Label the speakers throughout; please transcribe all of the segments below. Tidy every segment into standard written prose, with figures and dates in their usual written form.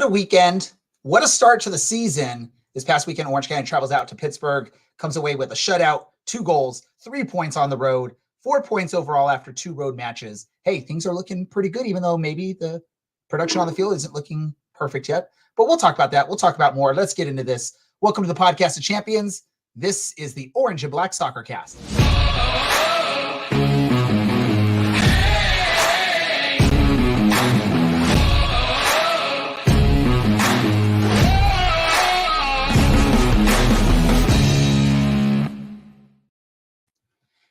Speaker 1: a weekend. What a start to the season. This past weekend, Orange County travels out to Pittsburgh, comes away with a shutout, 2 goals, 3 points on the road, 4 points overall after 2 road matches. Hey, things are looking pretty good, even though maybe the production on the field isn't looking perfect yet. But we'll talk about that. We'll talk about more. Let's get into this. Welcome to the Podcast of Champions. This is the Orange and Black Soccer Cast.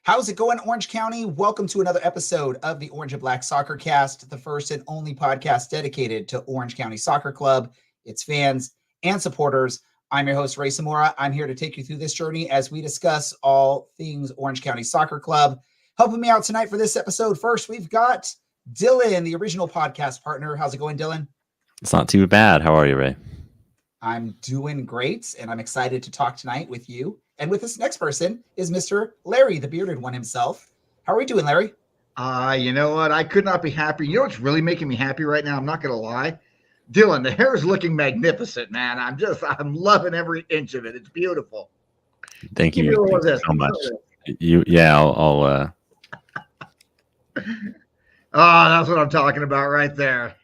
Speaker 1: How's it going, Orange County? Welcome to another episode of the Orange and Black Soccer Cast, the first and only podcast dedicated to Orange County Soccer Club, its fans, and supporters. I'm your host, Ray Zamora. I'm here to take you through this journey as we discuss all things Orange County Soccer Club. Helping me out tonight for this episode, first, we've got Dylan, the original podcast partner. How's it going, Dylan?
Speaker 2: It's not too bad. How are you, Ray?
Speaker 1: I'm doing great, and I'm excited to talk tonight with you. And with this next person is Mr. Larry, the bearded one himself. How are we doing, Larry?
Speaker 3: You know what? I could not be happy. You know what's really making me happy right now? I'm not going to lie. Dylan, the hair is looking magnificent, man. I'm loving every inch of it. It's beautiful.
Speaker 2: Thank you so much. I'll
Speaker 3: that's what I'm talking about right there.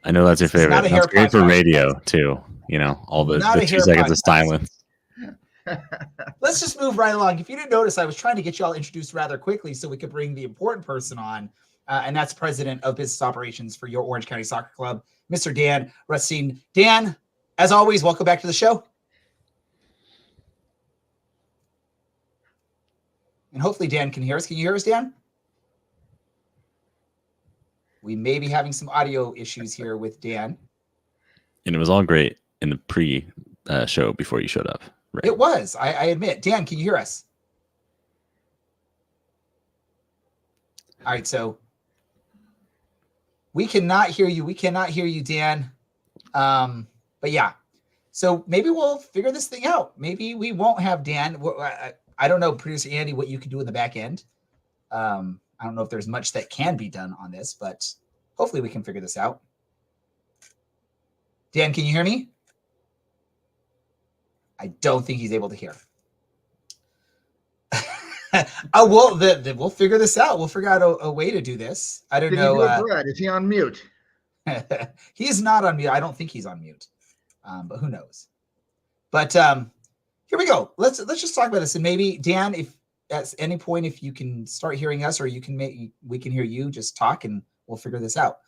Speaker 2: I know that's your favorite. That's great for radio, too. You know, all the 2 seconds of silence.
Speaker 1: Let's just move right along. If you didn't notice, I was trying to get you all introduced rather quickly so we could bring the important person on, and that's President of Business Operations for your Orange County Soccer Club, Mr. Dan Rutstein. Dan, as always, welcome back to the show. And hopefully Dan can hear us. Can you hear us, Dan? We may be having some audio issues here with Dan.
Speaker 2: And it was all great in the pre-show before you showed up. Right.
Speaker 1: It was, I admit. Dan, can you hear us? All right, so we cannot hear you. We cannot hear you, Dan. But yeah, so maybe we'll figure this thing out. Maybe we won't have Dan. I don't know, Producer Andy, what you can do in the back end. I don't know if there's much that can be done on this, but hopefully we can figure this out. Dan, can you hear me? I don't think he's able to hear. We'll figure this out. We'll figure out a way to do this. I don't know.
Speaker 3: Is he on mute?
Speaker 1: He's not on mute. I don't think he's on mute. But who knows? But here we go. Let's just talk about this. And maybe Dan, if at any point, if you can start hearing us, or we can hear you, just talk and we'll figure this out.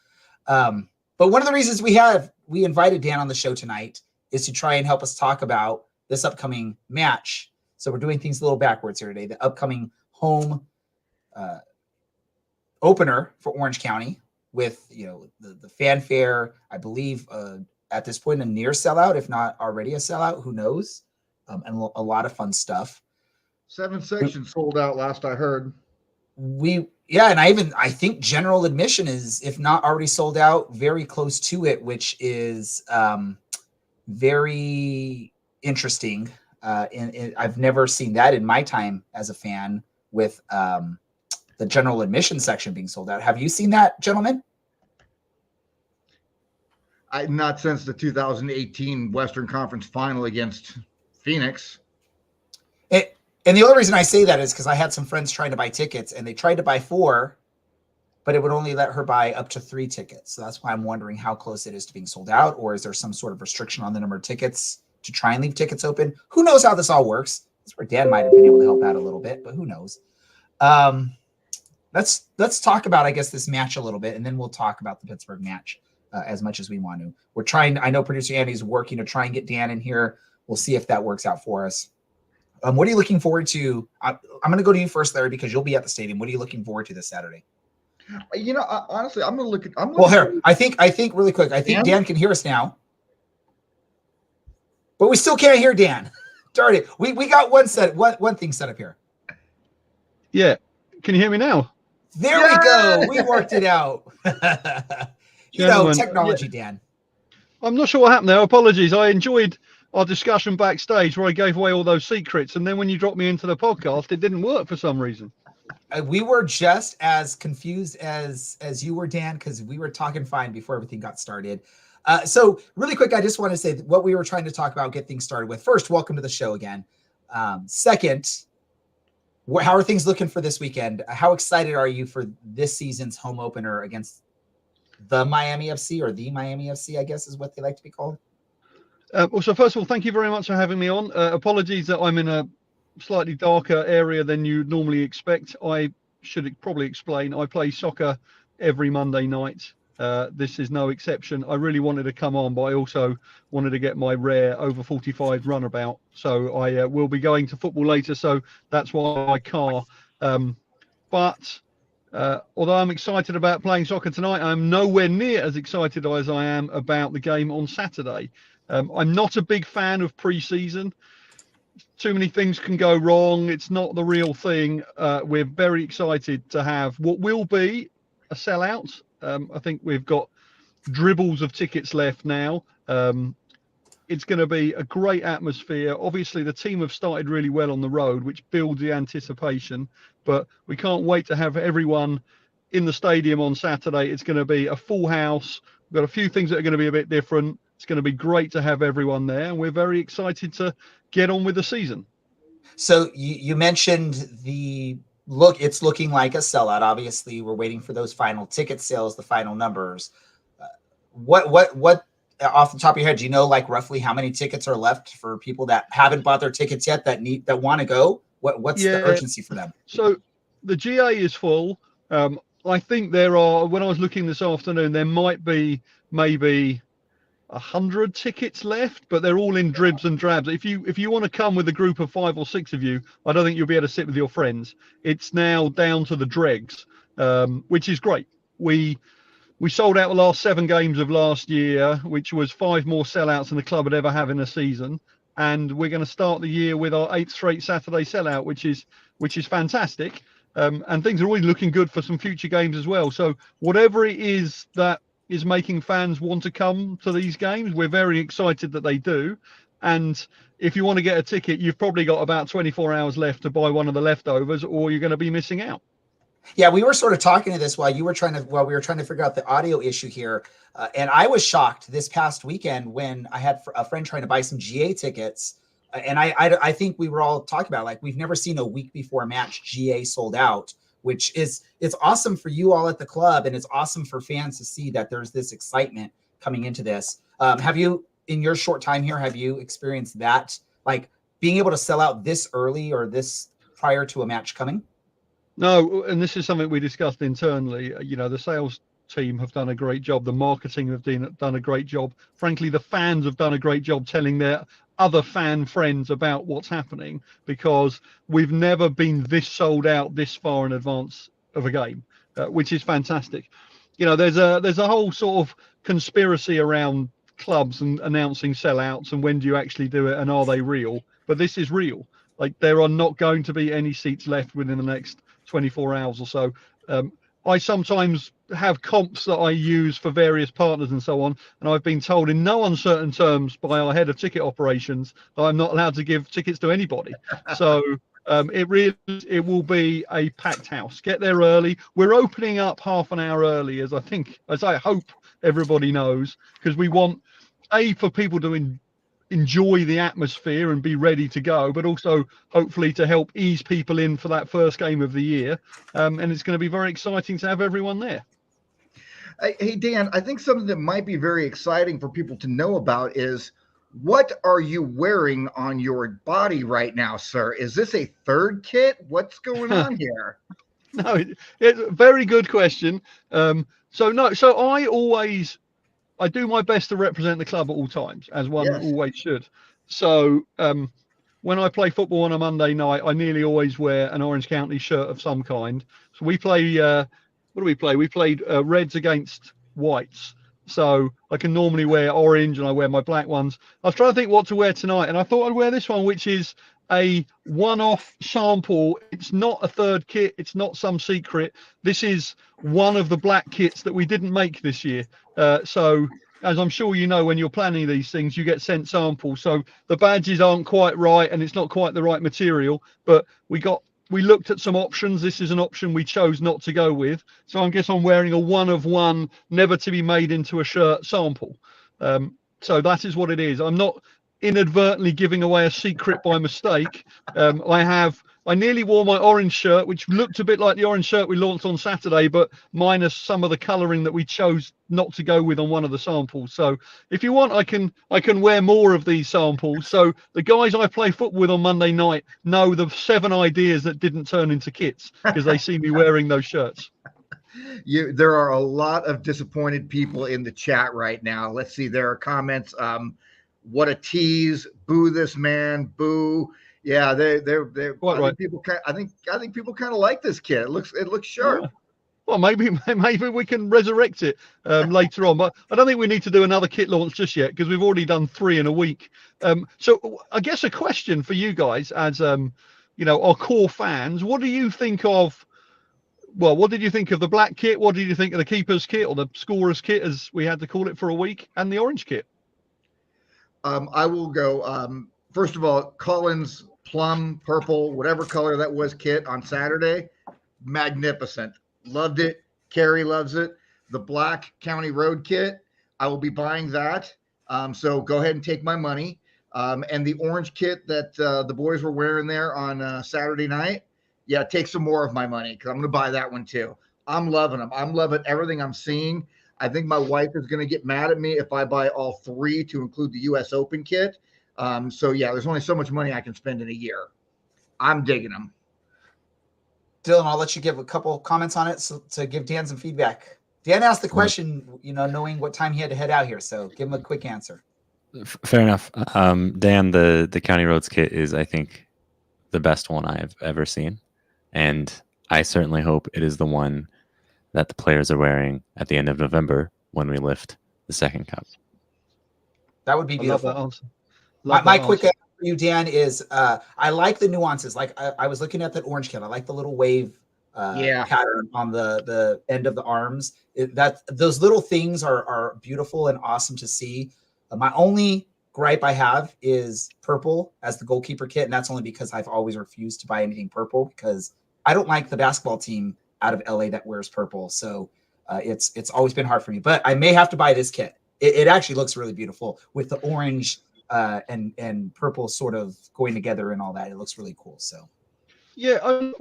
Speaker 1: But one of the reasons we invited Dan on the show tonight is to try and help us talk about this upcoming match. So we're doing things a little backwards here today. The upcoming home opener for Orange County with, the fanfare, I believe at this point a near sellout, if not already a sellout, who knows? And a lot of fun stuff.
Speaker 3: 7 sections sold out last I heard.
Speaker 1: And I think general admission is, if not already sold out, very close to it, which is very interesting. And I've never seen that in my time as a fan with the general admission section being sold out. Have you seen that, gentlemen?
Speaker 3: Not since the 2018 Western Conference Final against Phoenix.
Speaker 1: And the only reason I say that is because I had some friends trying to buy tickets, and they tried to buy 4, but it would only let her buy up to 3 tickets. So that's why I'm wondering how close it is to being sold out, or is there some sort of restriction on the number of tickets to try and leave tickets open? Who knows how this all works? That's where Dan might have been able to help out a little bit, but who knows? Let's talk about, I guess, this match a little bit, and then we'll talk about the Pittsburgh match as much as we want to. We're trying. I know Producer Andy's working to try and get Dan in here. We'll see if that works out for us. What are you looking forward to? I'm going to go to you first, Larry, because you'll be at the stadium. What are you looking forward to this Saturday?
Speaker 3: Honestly, I'm going to look at.
Speaker 1: Here, I think really quick. I think Dan can hear us now, but we still can't hear Dan. Darn it! We got one thing set up here.
Speaker 4: Yeah, can you hear me now?
Speaker 1: There we go. We worked it out. Technology, Dan.
Speaker 4: I'm not sure what happened there. Apologies. I enjoyed our discussion backstage where I gave away all those secrets, and then when you dropped me into the podcast, it didn't work for some reason.
Speaker 1: We were just as confused as you were, Dan, because we were talking fine before everything got started. So really quick, I just want to say what we were trying to talk about, get things started with. First, welcome to the show again. Second, how are things looking for this weekend? How excited are you for this season's home opener against the Miami FC, or the Miami FC, I guess is what they like to be called?
Speaker 4: Well, so first of all, thank you very much for having me on. Apologies that I'm in a slightly darker area than you normally expect. I should probably explain. I play soccer every Monday night. This is no exception. I really wanted to come on, but I also wanted to get my rare over 45 runabout. So I will be going to football later. So that's why my car. But although I'm excited about playing soccer tonight, I'm nowhere near as excited as I am about the game on Saturday. I'm not a big fan of pre-season. Too many things can go wrong. It's not the real thing. We're very excited to have what will be a sellout. I think we've got dribbles of tickets left now. It's going to be a great atmosphere. Obviously, the team have started really well on the road, which builds the anticipation. But we can't wait to have everyone in the stadium on Saturday. It's going to be a full house. We've got a few things that are going to be a bit different. It's going to be great to have everyone there, and we're very excited to get on with the season.
Speaker 1: So you mentioned the look. It's looking like a sellout. Obviously, we're waiting for those final ticket sales, the final numbers. What off the top of your head, do you know like roughly how many tickets are left for people that haven't bought their tickets yet that want to go? What's the urgency for them?
Speaker 4: So the GA is full. I think there are, when I was looking this afternoon, there might be maybe 100 tickets left, but they're all in dribs and drabs. If you want to come with a group of 5 or 6 of you, I don't think you'll be able to sit with your friends. It's now down to the dregs, which is great. We sold out the last 7 games of last year, which was 5 more sellouts than the club had ever have in a season. And we're going to start the year with our 8th straight Saturday sellout, which is fantastic. And things are always looking good for some future games as well. So whatever it is that is making fans want to come to these games, we're very excited that they do. And if you want to get a ticket, you've probably got about 24 hours left to buy one of the leftovers, or you're going to be missing out.
Speaker 1: Yeah, we were sort of talking to this while we were trying to figure out the audio issue here. And I was shocked this past weekend when I had a friend trying to buy some GA tickets. And I think we were all talking about, like, we've never seen a week before match GA sold out, which it's awesome for you all at the club. And it's awesome for fans to see that there's this excitement coming into this. Have you, in your short time here, have you experienced that, like being able to sell out this early or this prior to a match coming?
Speaker 4: No, and this is something we discussed internally. You know, the sales team have done a great job. The marketing have done a great job. Frankly, the fans have done a great job telling their other fan friends about what's happening, because we've never been this sold out this far in advance of a game, which is fantastic. You know, there's a whole sort of conspiracy around clubs and announcing sellouts and when do you actually do it and are they real? But this is real. Like, there are not going to be any seats left within the next 24 hours or so. I sometimes have comps that I use for various partners and so on, and I've been told in no uncertain terms by our head of ticket operations that I'm not allowed to give tickets to anybody. So it will be a packed house. Get there early. We're opening up half an hour early, as I hope everybody knows, because we want for people to enjoy the atmosphere and be ready to go, but also hopefully to help ease people in for that first game of the year. And it's going to be very exciting to have everyone there.
Speaker 3: Hey, Dan, I think something that might be very exciting for people to know about is, what are you wearing on your body right now, sir? Is this a third kit? What's going on here?
Speaker 4: No, it's a very good question. I do my best to represent the club at all times, as one always should. So when I play football on a Monday night, I nearly always wear an Orange County shirt of some kind. So we play, what do we play? We played Reds against Whites. So I can normally wear orange and I wear my black ones. I was trying to think what to wear tonight, and I thought I'd wear this one, which is a one-off sample. It's not a third kit. It's not some secret. This is one of the black kits that we didn't make this year. So as I'm sure you know, when you're planning these things, you get sent samples. So the badges aren't quite right and it's not quite the right material, but we looked at some options. This is an option we chose not to go with. So I guess I'm wearing a one of one, never to be made into a shirt sample. So that is what it is. I'm not inadvertently giving away a secret by mistake. I nearly wore my orange shirt, which looked a bit like the orange shirt we launched on Saturday, but minus some of the colouring that we chose not to go with on one of the samples. So if you want, I can wear more of these samples. So the guys I play football with on Monday night know the 7 ideas that didn't turn into kits because they see me wearing those shirts.
Speaker 3: There are a lot of disappointed people in the chat right now. Let's see. There are comments. What a tease! Boo this man! Boo! Yeah, they're
Speaker 4: quite right.
Speaker 3: I think people kind of like this kit. It looks sharp.
Speaker 4: Yeah. Well, maybe we can resurrect it later on, but I don't think we need to do another kit launch just yet because we've already done 3 in a week. So I guess a question for you guys as our core fans: what do you think of? Well, what did you think of the black kit? What did you think of the keeper's kit or the scorer's kit, as we had to call it for a week, and the orange kit?
Speaker 3: I will go. First of all, Collins plum, purple, whatever color that was kit on Saturday, magnificent. Loved it. Carrie loves it. The black County Road kit, I will be buying that. So go ahead and take my money. And the orange kit that the boys were wearing there on Saturday night, yeah, take some more of my money because I'm going to buy that one too. I'm loving them. I'm loving everything I'm seeing. I think my wife is going to get mad at me if I buy all 3 to include the U.S. Open kit. So yeah, there's only so much money I can spend in a year. I'm digging them.
Speaker 1: Dylan, I'll let you give a couple comments on it to give Dan some feedback. Dan asked the question, knowing what time he had to head out here. So give him a quick answer.
Speaker 2: Fair enough. Dan, the County Roads kit is, I think, the best one I've ever seen. And I certainly hope it is the one that the players are wearing at the end of November when we lift the second cup.
Speaker 1: That would be beautiful.
Speaker 4: I love that answer.
Speaker 1: My quick answer for you, Dan, is I like the nuances. Like I was looking at that orange kit. I like the little wave pattern on the end of the arms. Those little things are beautiful and awesome to see. My only gripe I have is purple as the goalkeeper kit, and that's only because I've always refused to buy anything purple because I don't like the basketball team out of LA that wears purple. So it's always been hard for me. But I may have to buy this kit. It actually looks really beautiful with the orange and purple sort of going together and all that. It looks really cool. So
Speaker 4: yeah,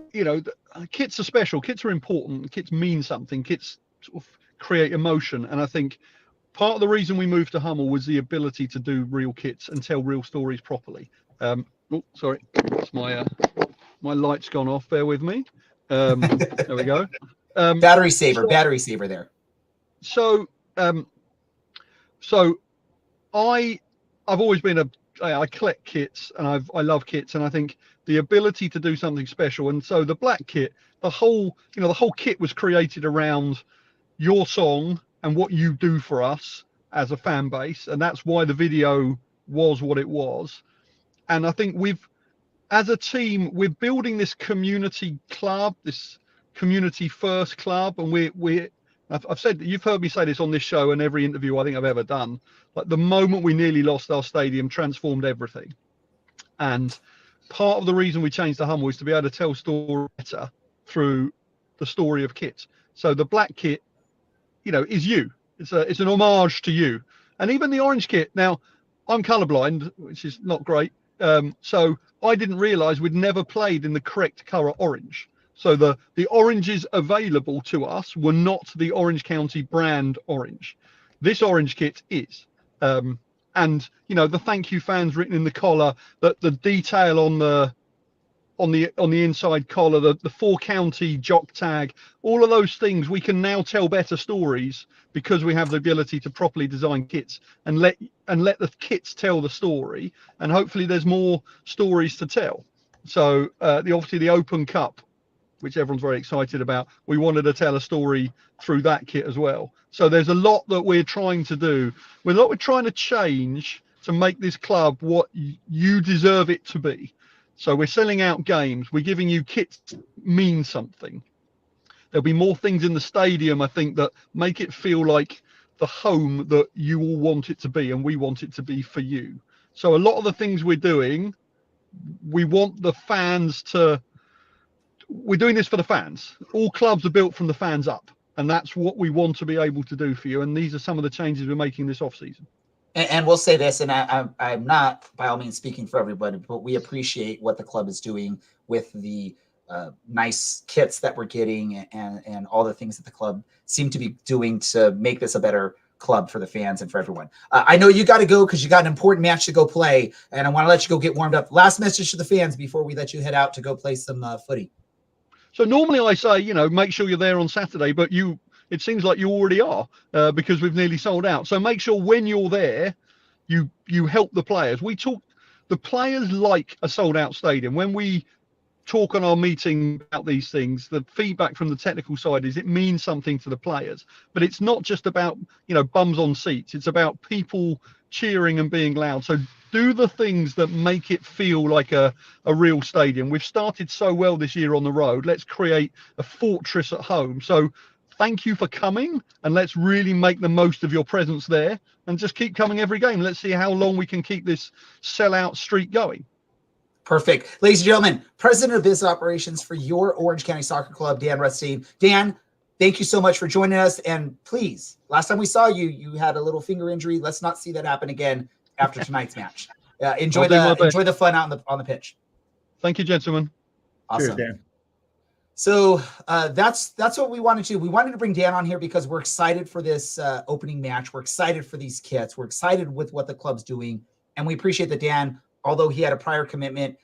Speaker 4: kits are special. Kits are important. Kits mean something. Kits sort of create emotion, and I think part of the reason we moved to Hummel was the ability to do real kits and tell real stories properly. Sorry, it's my light's gone off. Bear with me. There we go.
Speaker 1: Battery saver there.
Speaker 4: So I've always been I collect kits and I love kits, and I think the ability to do something special. And so the black kit, the whole kit was created around your song and what you do for us as a fan base, and that's why the video was what it was. And I think as a team, we're building this community club, this community first club, and I've said, you've heard me say this on this show and every interview I think I've ever done, like the moment we nearly lost our stadium transformed everything. And part of the reason we changed to Hummel is to be able to tell story better through the story of kits. So the black kit, is you. It's an homage to you. And even the orange kit. Now, I'm colorblind, which is not great. So I didn't realize we'd never played in the correct color orange. So the oranges available to us were not the Orange County brand orange. This orange kit is. And the thank you fans written in the collar, the detail on the inside collar, the 4 county jock tag, all of those things, we can now tell better stories because we have the ability to properly design kits and let the kits tell the story, and hopefully there's more stories to tell. So obviously the Open Cup, which everyone's very excited about, we wanted to tell a story through that kit as well. So there's a lot that we're trying to do. We're trying to change to make this club what you deserve it to be. So we're selling out games. We're giving you kits that mean something. There'll be more things in the stadium, I think, that make it feel like the home that you all want it to be, and we want it to be for you. So a lot of the things we're doing, we want the fans to... We're doing this for the fans. All clubs are built from the fans up, and that's what we want to be able to do for you. And these are some of the changes we're making this off-season.
Speaker 1: And we'll say this, and I'm not by all means speaking for everybody, but we appreciate what the club is doing with the nice kits that we're getting and all the things that the club seem to be doing to make this a better club for the fans and for everyone. I know you got to go because you got an important match to go play, and I want to let you go get warmed up. Last message to the fans before we let you head out to go play some footy.
Speaker 4: So normally I say, make sure you're there on Saturday, but it seems like you already are because we've nearly sold out. So make sure when you're there, you help the players. The players like a sold out stadium. When we talk on our meeting about these things, the feedback from the technical side is it means something to the players, but it's not just about bums on seats. It's about people cheering and being loud. So do the things that make it feel like a real stadium. We've started so well this year on the road. Let's create a fortress at home. So thank you for coming, and let's really make the most of your presence there and just keep coming every game. Let's see how long we can keep this sellout streak going.
Speaker 1: Perfect. Ladies and gentlemen, President of Business Operations for your Orange County Soccer Club, Dan Rutstein. Dan, thank you so much for joining us. And please, last time we saw you, you had a little finger injury. Let's not see that happen again after tonight's match. Enjoy the fun out on the pitch.
Speaker 4: Thank you, gentlemen.
Speaker 1: Awesome.
Speaker 3: Cheers, Dan.
Speaker 1: So that's what we wanted to do. We wanted to bring Dan on here because we're excited for this opening match. We're excited for these kits. We're excited with what the club's doing. And we appreciate that Dan, although he had a prior commitment,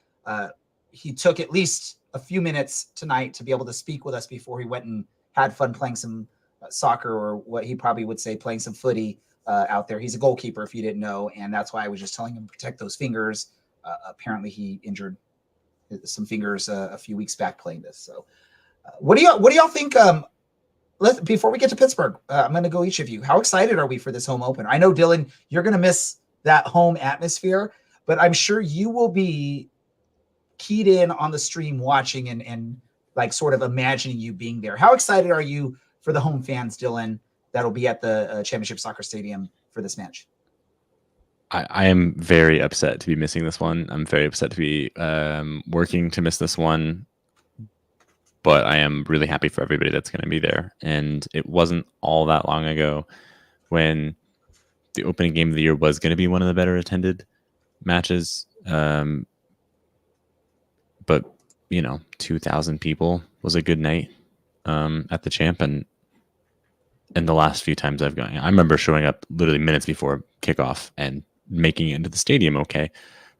Speaker 1: he took at least a few minutes tonight to be able to speak with us before he went and had fun playing some soccer, or what he probably would say, playing some footy out there. He's a goalkeeper, if you didn't know, and that's why I was just telling him to protect those fingers. Apparently he injured some fingers a few weeks back playing this. So what do y'all think? Before we get to Pittsburgh, I'm going to go each of you. How excited are we for this home opener? I know, Dylan, you're going to miss that home atmosphere, but I'm sure you will be keyed in on the stream watching and like sort of imagining you being there. How excited are you for the home fans, Dylan, that'll be at the Championship Soccer Stadium for this match?
Speaker 2: I am very upset to be missing this one. I'm very upset to be working to miss this one, but I am really happy for everybody that's going to be there. And it wasn't all that long ago when the opening game of the year was going to be one of the better attended matches. But 2,000 people was a good night at the Champ, and the last few times I've gone, I remember showing up literally minutes before kickoff and making it into the stadium okay,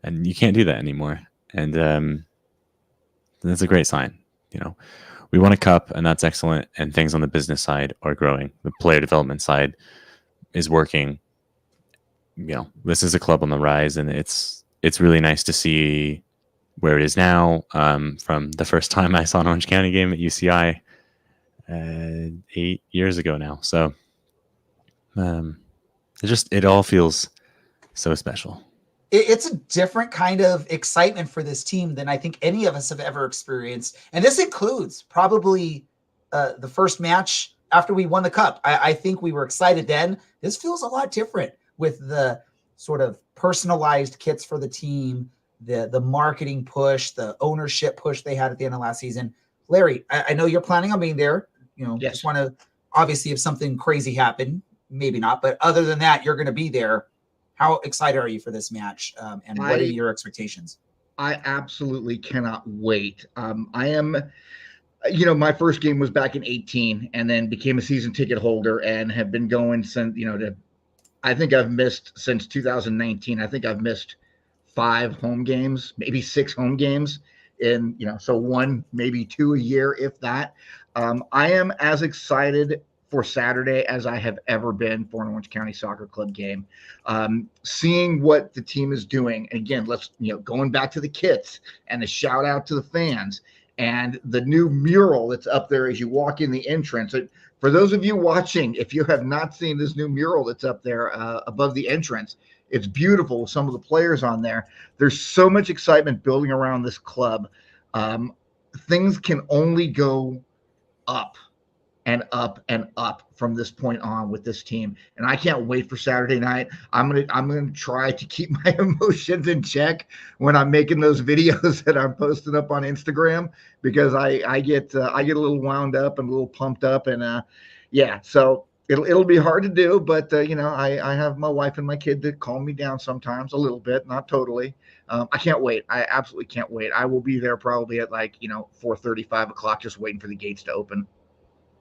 Speaker 2: and you can't do that anymore. And that's a great sign. We won a cup, and that's excellent, and things on the business side are growing. The player development side is working. This is a club on the rise, and it's really nice to see where it is now, from the first time I saw an Orange County game at UCI 8 years ago now. So it all feels so special.
Speaker 1: It's a different kind of excitement for this team than I think any of us have ever experienced. And this includes probably the first match after we won the cup. I think we were excited then. This feels a lot different with the sort of personalized kits for the team, the marketing push, the ownership push they had at the end of last season. Larry, I know you're planning on being there.
Speaker 3: Yes.
Speaker 1: Just want to, obviously, if something crazy happened, maybe not, but other than that, you're going to be there. How excited are you for this match? And what are your expectations?
Speaker 3: I absolutely cannot wait. I am, my first game was back in 2018, and then became a season ticket holder and have been going since, I think I've missed since 2019. I think I've missed 5 home games, maybe 6 home games so 1, maybe 2 a year, if that. I am as excited for Saturday as I have ever been for an Orange County Soccer Club game. Seeing what the team is doing. Again, going back to the kits and the shout out to the fans and the new mural that's up there as you walk in the entrance. For those of you watching, if you have not seen this new mural that's up there above the entrance, it's beautiful with some of the players on there. There's so much excitement building around this club. Things can only go up and up and up from this point on with this team. And I can't wait for Saturday night. I'm gonna try to keep my emotions in check when I'm making those videos that I'm posting up on Instagram, because I get a little wound up and a little pumped up. And so It'll be hard to do, but I have my wife and my kid that calm me down sometimes a little bit, not totally. I can't wait. I absolutely can't wait. I will be there probably at 4:30, 5 o'clock, just waiting for the gates to open.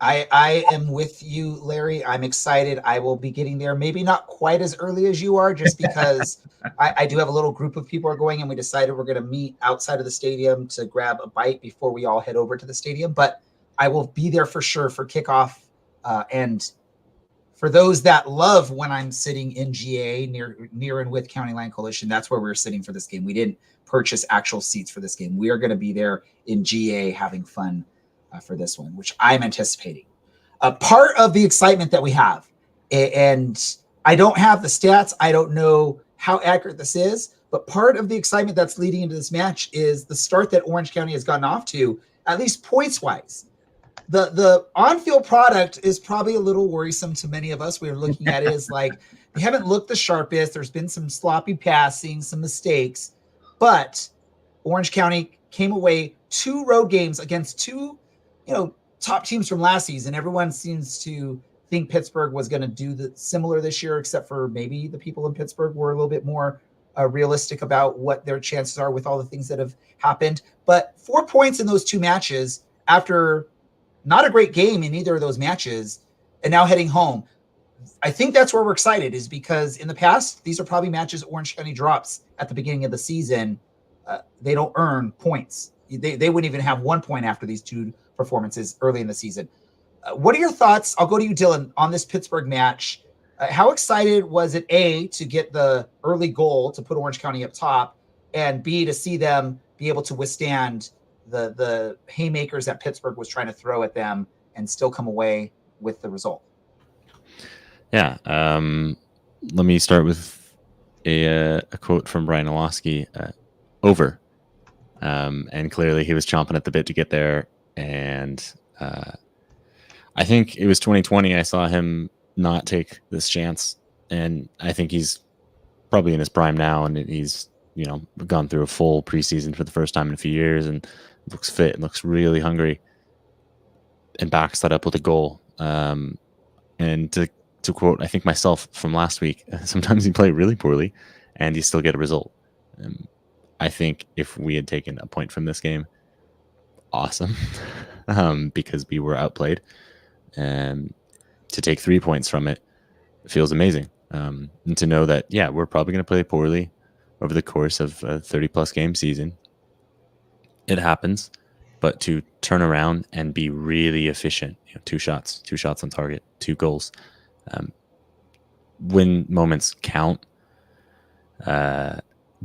Speaker 1: I am with you, Larry. I'm excited. I will be getting there. Maybe not quite as early as you are, just because I do have a little group of people are going, and we decided we're going to meet outside of the stadium to grab a bite before we all head over to the stadium. But I will be there for sure for kickoff. And for those that love when I'm sitting in GA near and with County Line Coalition, that's where we're sitting for this game. We didn't purchase actual seats for this game. We are going to be there in GA having fun for this one, which I'm anticipating. Part of the excitement that we have, and I don't have the stats, I don't know how accurate this is, but part of the excitement that's leading into this match is the start that Orange County has gotten off to, at least points-wise. The on-field product is probably a little worrisome to many of us. We're looking at it as like, we haven't looked the sharpest. There's been some sloppy passing, some mistakes, but Orange County came away 2 road games against 2, top teams from last season. Everyone seems to think Pittsburgh was going to do the similar this year, except for maybe the people in Pittsburgh were a little bit more realistic about what their chances are with all the things that have happened. But 4 points in those 2 matches after not a great game in either of those matches, and now heading home. I think that's where we're excited, is because in the past, these are probably matches Orange County drops at the beginning of the season. They don't earn points. They wouldn't even have 1 point after these 2 performances early in the season. What are your thoughts? I'll go to you, Dylan, on this Pittsburgh match. How excited was it, A, to get the early goal to put Orange County up top, and B, to see them be able to withstand the haymakers that Pittsburgh was trying to throw at them and still come away with the result?
Speaker 2: Yeah. Let me start with a quote from Brian Olowski, over. And clearly he was chomping at the bit to get there. And I think it was 2020. I saw him not take this chance. And I think he's probably in his prime now. And he's, gone through a full preseason for the first time in a few years and looks fit and looks really hungry and backs that up with a goal. And to quote, I think myself from last week, sometimes you play really poorly and you still get a result. I think if we had taken a point from this game, awesome, because we were outplayed. And to take 3 points from it feels amazing. And to know that, we're probably going to play poorly over the course of a 30-plus game season. It happens. But to turn around and be really efficient, 2 shots on target, 2 goals, when moments count,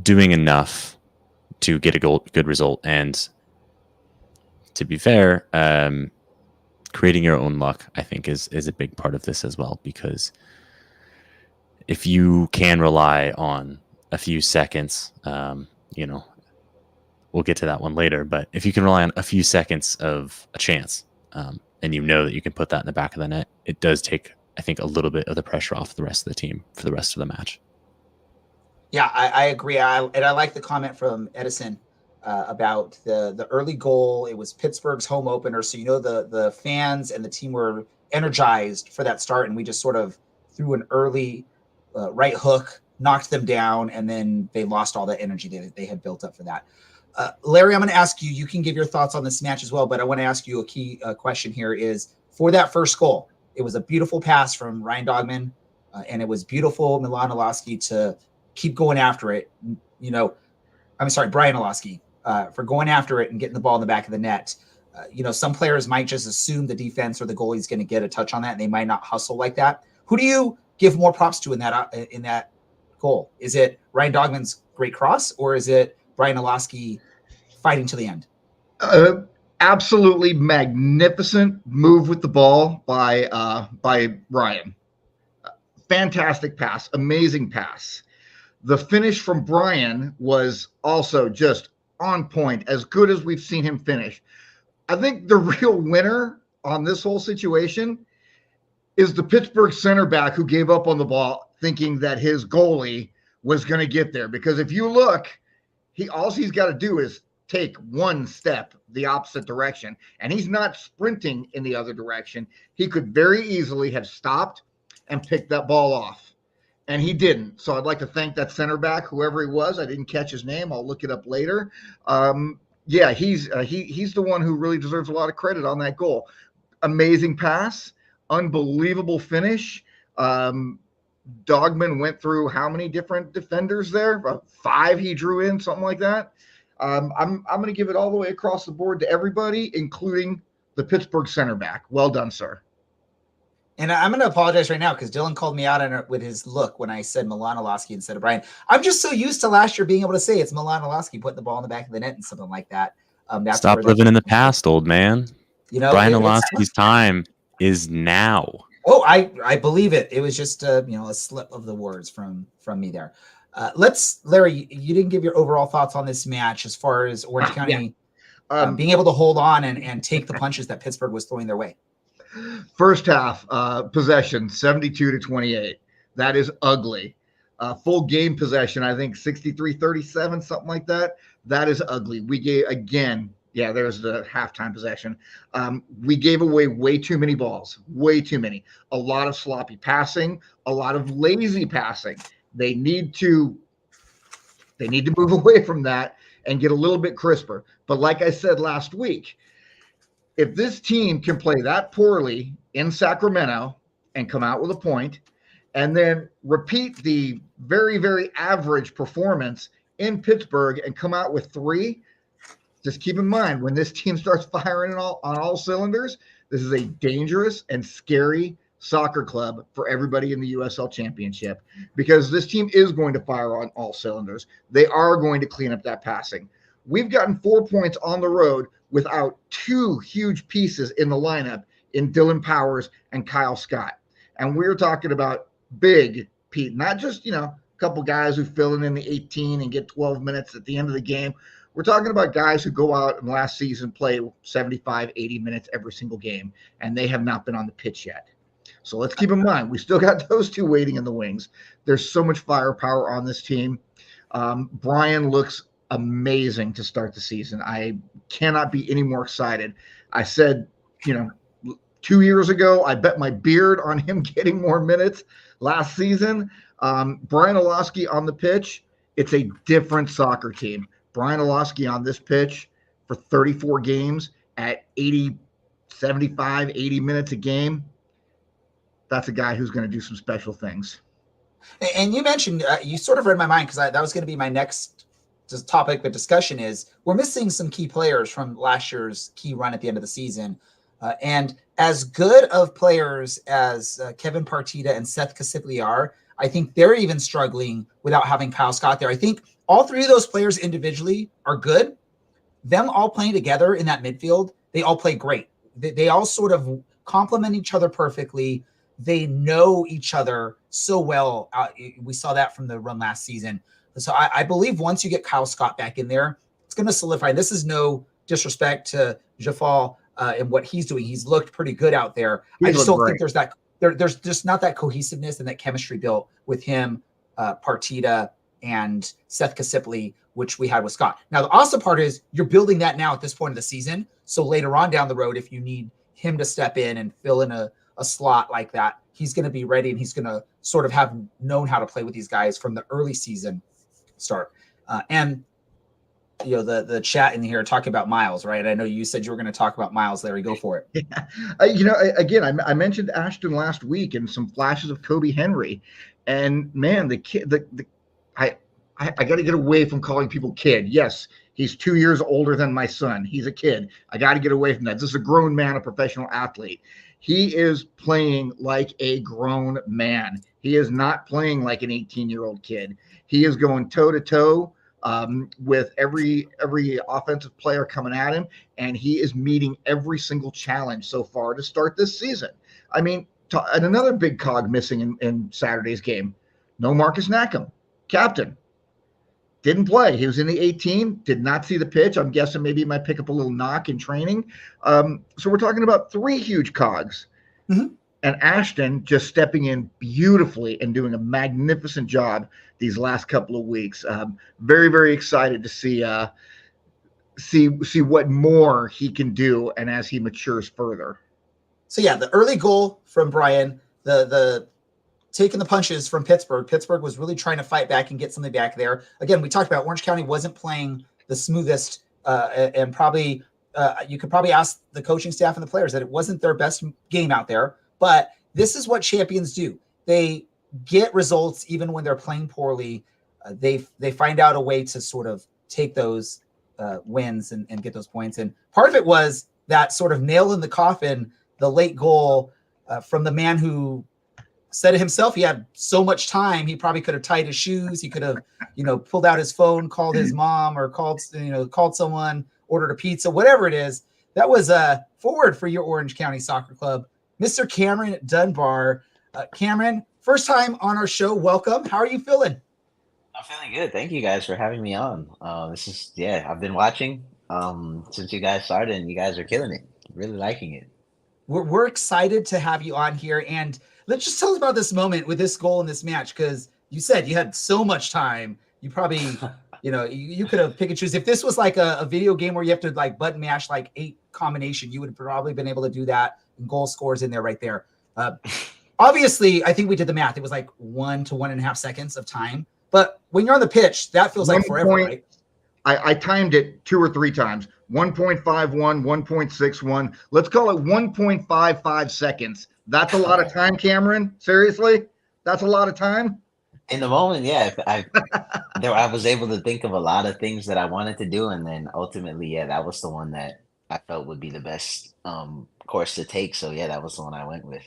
Speaker 2: doing enough to get a good result. And to be fair, creating your own luck, I think, is a big part of this as well, because if you can rely on a few seconds, we'll get to that one later, but if you can rely on a few seconds of a chance, and that you can put that in the back of the net, it does take, I think, a little bit of the pressure off the rest of the team for the rest of the match.
Speaker 1: Yeah, I agree. I like the comment from Edison about the early goal. It was Pittsburgh's home opener, so the fans and the team were energized for that start, and we just sort of threw an early right hook, knocked them down, and then they lost all that energy they had built up for that. Larry, I'm going to ask you, you can give your thoughts on this match as well, but I want to ask you a key question here is, for that first goal, it was a beautiful pass from Ryan Dogman, and it was beautiful, Milan Olowski, to keep going after it. Brian Olowski, for going after it and getting the ball in the back of the net. Some players might just assume the defense or the goalie's going to get a touch on that, and they might not hustle like that. Who do you give more props to in that goal? Is it Ryan Dogman's great cross, or is it Brian Olowski fighting to the end?
Speaker 3: Absolutely magnificent move with the ball by Ryan. Fantastic pass, amazing pass. The finish from Brian was also just on point, as good as we've seen him finish. I think the real winner on this whole situation is the Pittsburgh center back who gave up on the ball thinking that his goalie was going to get there. Because if you look, all he's got to do is take one step the opposite direction, and he's not sprinting in the other direction, he could very easily have stopped and picked that ball off. And he didn't. So I'd like to thank that center back, whoever he was. I didn't catch his name. I'll look it up later. Yeah, he's the one who really deserves a lot of credit on that goal. Amazing pass, unbelievable finish. Dogman went through how many different defenders there? 5 he drew in, something like that. I'm going to give it all the way across the board to everybody, including the Pittsburgh center back. Well done, sir.
Speaker 1: And I'm going to apologize right now because Dylan called me out on it with his look when I said Milanowski instead of Brian. I'm just so used to last year being able to say it's Milanowski putting the ball in the back of the net and something like that.
Speaker 2: Stop living in the past, old man.
Speaker 1: You know,
Speaker 2: Brian Olowski's time is now.
Speaker 1: Oh, I believe it. It was just a slip of the words from me there. Larry, you didn't give your overall thoughts on this match as far as Orange County being able to hold on and take the punches that Pittsburgh was throwing their way.
Speaker 3: First half possession 72-28. That is ugly. Full game possession, I think 63-37, something like that. That is ugly. We gave there's the halftime possession. We gave away way too many balls, way too many. A lot of sloppy passing, a lot of lazy passing. They need to move away from that and get a little bit crisper. But like I said last week, if this team can play that poorly in Sacramento and come out with a point, and then repeat the very, very average performance in Pittsburgh and come out with 3, just keep in mind, when this team starts firing on all cylinders, this is a dangerous and scary soccer club for everybody in the USL Championship, because this team is going to fire on all cylinders. They are going to clean up that passing. We've gotten 4 points on the road without 2 huge pieces in the lineup in Dylan Powers and Kyle Scott. And we're talking about big Pete, not just, a couple guys who fill in the 18 and get 12 minutes at the end of the game. We're talking about guys who go out and last season play 75, 80 minutes every single game, and they have not been on the pitch yet. So let's keep in mind, we still got those 2 waiting in the wings. There's so much firepower on this team. Brian looks amazing to start the season. I cannot be any more excited. I said, 2 years ago, I bet my beard on him getting more minutes last season. Brian Olowski on the pitch, it's a different soccer team. Brian Olowski on this pitch for 34 games at 75, 80 minutes a game. That's a guy who's going to do some special things.
Speaker 1: And you mentioned, you sort of read my mind because that was going to be my next topic of discussion is we're missing some key players from last year's key run at the end of the season. And as good of players as Kevin Partita and Seth Kasipli are, I think they're even struggling without having Kyle Scott there. I think all 3 of those players individually are good. Them all playing together in that midfield, they all play great. They all sort of complement each other perfectly. They know each other so well. We saw that from the run last season. So I believe once you get Kyle Scott back in there, it's going to solidify. This is no disrespect to Jafal and what he's doing. He's looked pretty good out there. I just don't think there's just not that cohesiveness and that chemistry built with him, Partita, and Seth Kasipli, which we had with Scott. Now, the awesome part is you're building that now at this point of the season. So later on down the road, if you need him to step in and fill in a slot like that, he's going to be ready and he's going to sort of have known how to play with these guys from the early season start. And the chat in here talking about Miles, right? I know you said you were going to talk about Miles, Larry. Go for it.
Speaker 3: Yeah. I mentioned Ashton last week and some flashes of Kobe Henry, and man, the kid, I got to get away from calling people kid. Yes, he's 2 years older than my son. He's a kid. I got to get away from that. This is a grown man, a professional athlete. He is playing like a grown man. He is not playing like an 18-year-old kid. He is going toe-to-toe with every offensive player coming at him, and he is meeting every single challenge so far to start this season. I mean, and another big cog missing in Saturday's game, no Marcus Knackham, captain. Didn't play. He was in the 18, did not see the pitch. I'm guessing maybe he might pick up a little knock in training. So we're talking about 3 huge cogs. Mm-hmm. And Ashton just stepping in beautifully and doing a magnificent job these last couple of weeks. Very, very excited to see see what more he can do, and as he matures further.
Speaker 1: So yeah, the early goal from Brian, the taking the punches from Pittsburgh. Pittsburgh was really trying to fight back and get something back there. Again, we talked about Orange County wasn't playing the smoothest, and probably you could probably ask the coaching staff and the players that it wasn't their best game out there. But this is what champions do. They get results even when they're playing poorly. They find out a way to sort of take those wins and get those points. And part of it was that sort of nail in the coffin, the late goal from the man who said it himself. He had so much time. He probably could have tied his shoes. He could have, pulled out his phone, called his mom, or called someone, ordered a pizza, whatever it is. That was a forward for your Orange County Soccer Club, Mr. Cameron Dunbar. Cameron, first time on our show. Welcome. How are you feeling?
Speaker 5: I'm feeling good. Thank you guys for having me on. I've been watching since you guys started, and you guys are killing it. Really liking it.
Speaker 1: We're excited to have you on here, and let's just tell us about this moment with this goal in this match, because you said you had so much time. You probably, you could have pick and choose. If this was like a video game where you have to like button mash like 8 combination, you would have probably been able to do that, and goal scores in there right there. Obviously, I think we did the math. It was like 1 to 1.5 seconds of time. But when you're on the pitch, that feels like forever, right?
Speaker 3: I timed it 2 or 3 times. 1.51, 1.61. Let's call it 1.55 seconds. That's a lot of time, Cameron. Seriously? That's a lot of time?
Speaker 5: In the moment, yeah. I was able to think of a lot of things that I wanted to do. And then ultimately, yeah, that was the one that I felt would be the best course to take. So, yeah, that was the one I went with.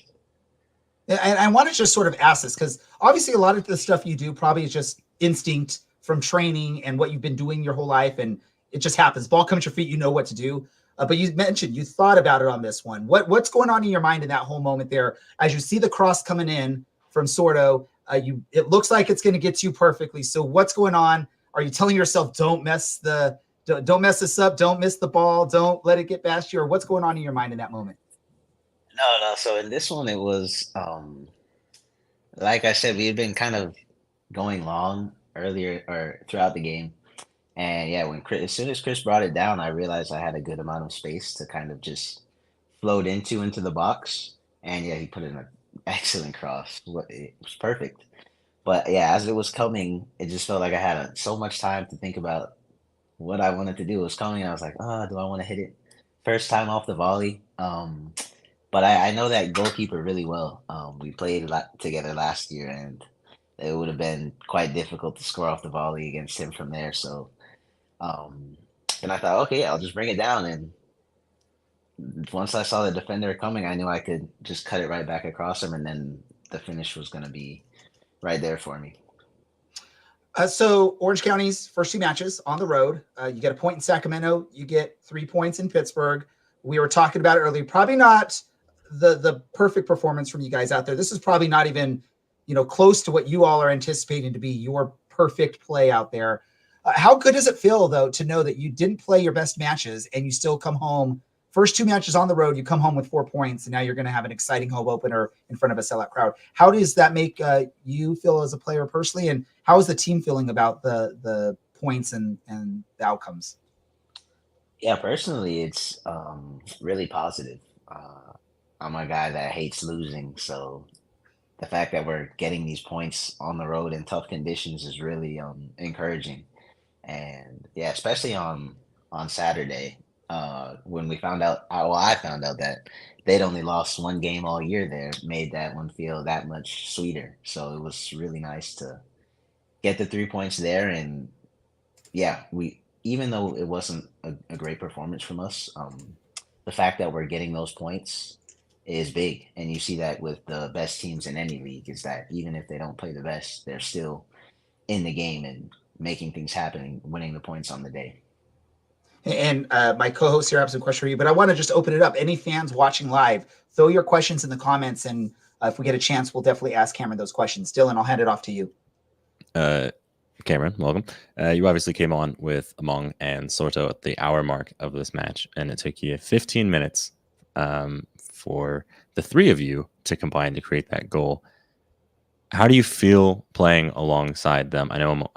Speaker 1: And I want to just sort of ask this, because obviously a lot of the stuff you do probably is just instinct from training and what you've been doing your whole life, and it just happens. Ball comes to your feet, you know what to do. But you mentioned you thought about it on this one. What's going on in your mind in that whole moment there as you see the cross coming in from Sordo? It looks like it's going to get to you perfectly. So what's going on? Are you telling yourself don't mess this up, don't miss the ball, don't let it get past you, or what's going on in your mind in that moment?
Speaker 5: No. So in this one, it was like I said, we had been kind of going long earlier or throughout the game, and yeah, as soon as Chris brought it down, I realized I had a good amount of space to kind of just float into the box, and yeah, he put in an excellent cross. It was perfect. But yeah, as it was coming, it just felt like I had so much time to think about what I wanted to do. It was coming, and I was like, do I want to hit it first time off the volley? But I know that goalkeeper really well. We played a lot together last year, and it would have been quite difficult to score off the volley against him from there. So, and I thought, okay, I'll just bring it down. And once I saw the defender coming, I knew I could just cut it right back across him, and then the finish was going to be right there for me.
Speaker 1: So Orange County's first 2 matches on the road, you get a point in Sacramento, you get 3 points in Pittsburgh. We were talking about it earlier. Probably not the perfect performance from you guys out there. This is probably not even, close to what you all are anticipating to be your perfect play out there. How good does it feel, though, to know that you didn't play your best matches and you still come home? First 2 matches on the road, you come home with 4 points, and now you're going to have an exciting home opener in front of a sellout crowd. How does that make you feel as a player personally, and how is the team feeling about the points and the outcomes?
Speaker 5: Yeah, personally, it's really positive. I'm a guy that hates losing, so the fact that we're getting these points on the road in tough conditions is really encouraging. And yeah, especially on Saturday, when I found out that they'd only lost 1 game all year there, made that one feel that much sweeter. So it was really nice to get the 3 points there. And yeah, even though it wasn't a great performance from us, the fact that we're getting those points is big. And you see that with the best teams in any league, is that even if they don't play the best, they're still in the game and making things happen and winning the points on the day.
Speaker 1: And my co-host here has a question for you, but I want to just open it up. Any fans watching live, throw your questions in the comments, and if we get a chance, we'll definitely ask Cameron those questions. Dylan, I'll hand it off to you.
Speaker 2: Cameron, welcome. You obviously came on with Among and Sorto at the hour mark of this match, and it took you 15 minutes for the 3 of you to combine to create that goal. How do you feel playing alongside them? I know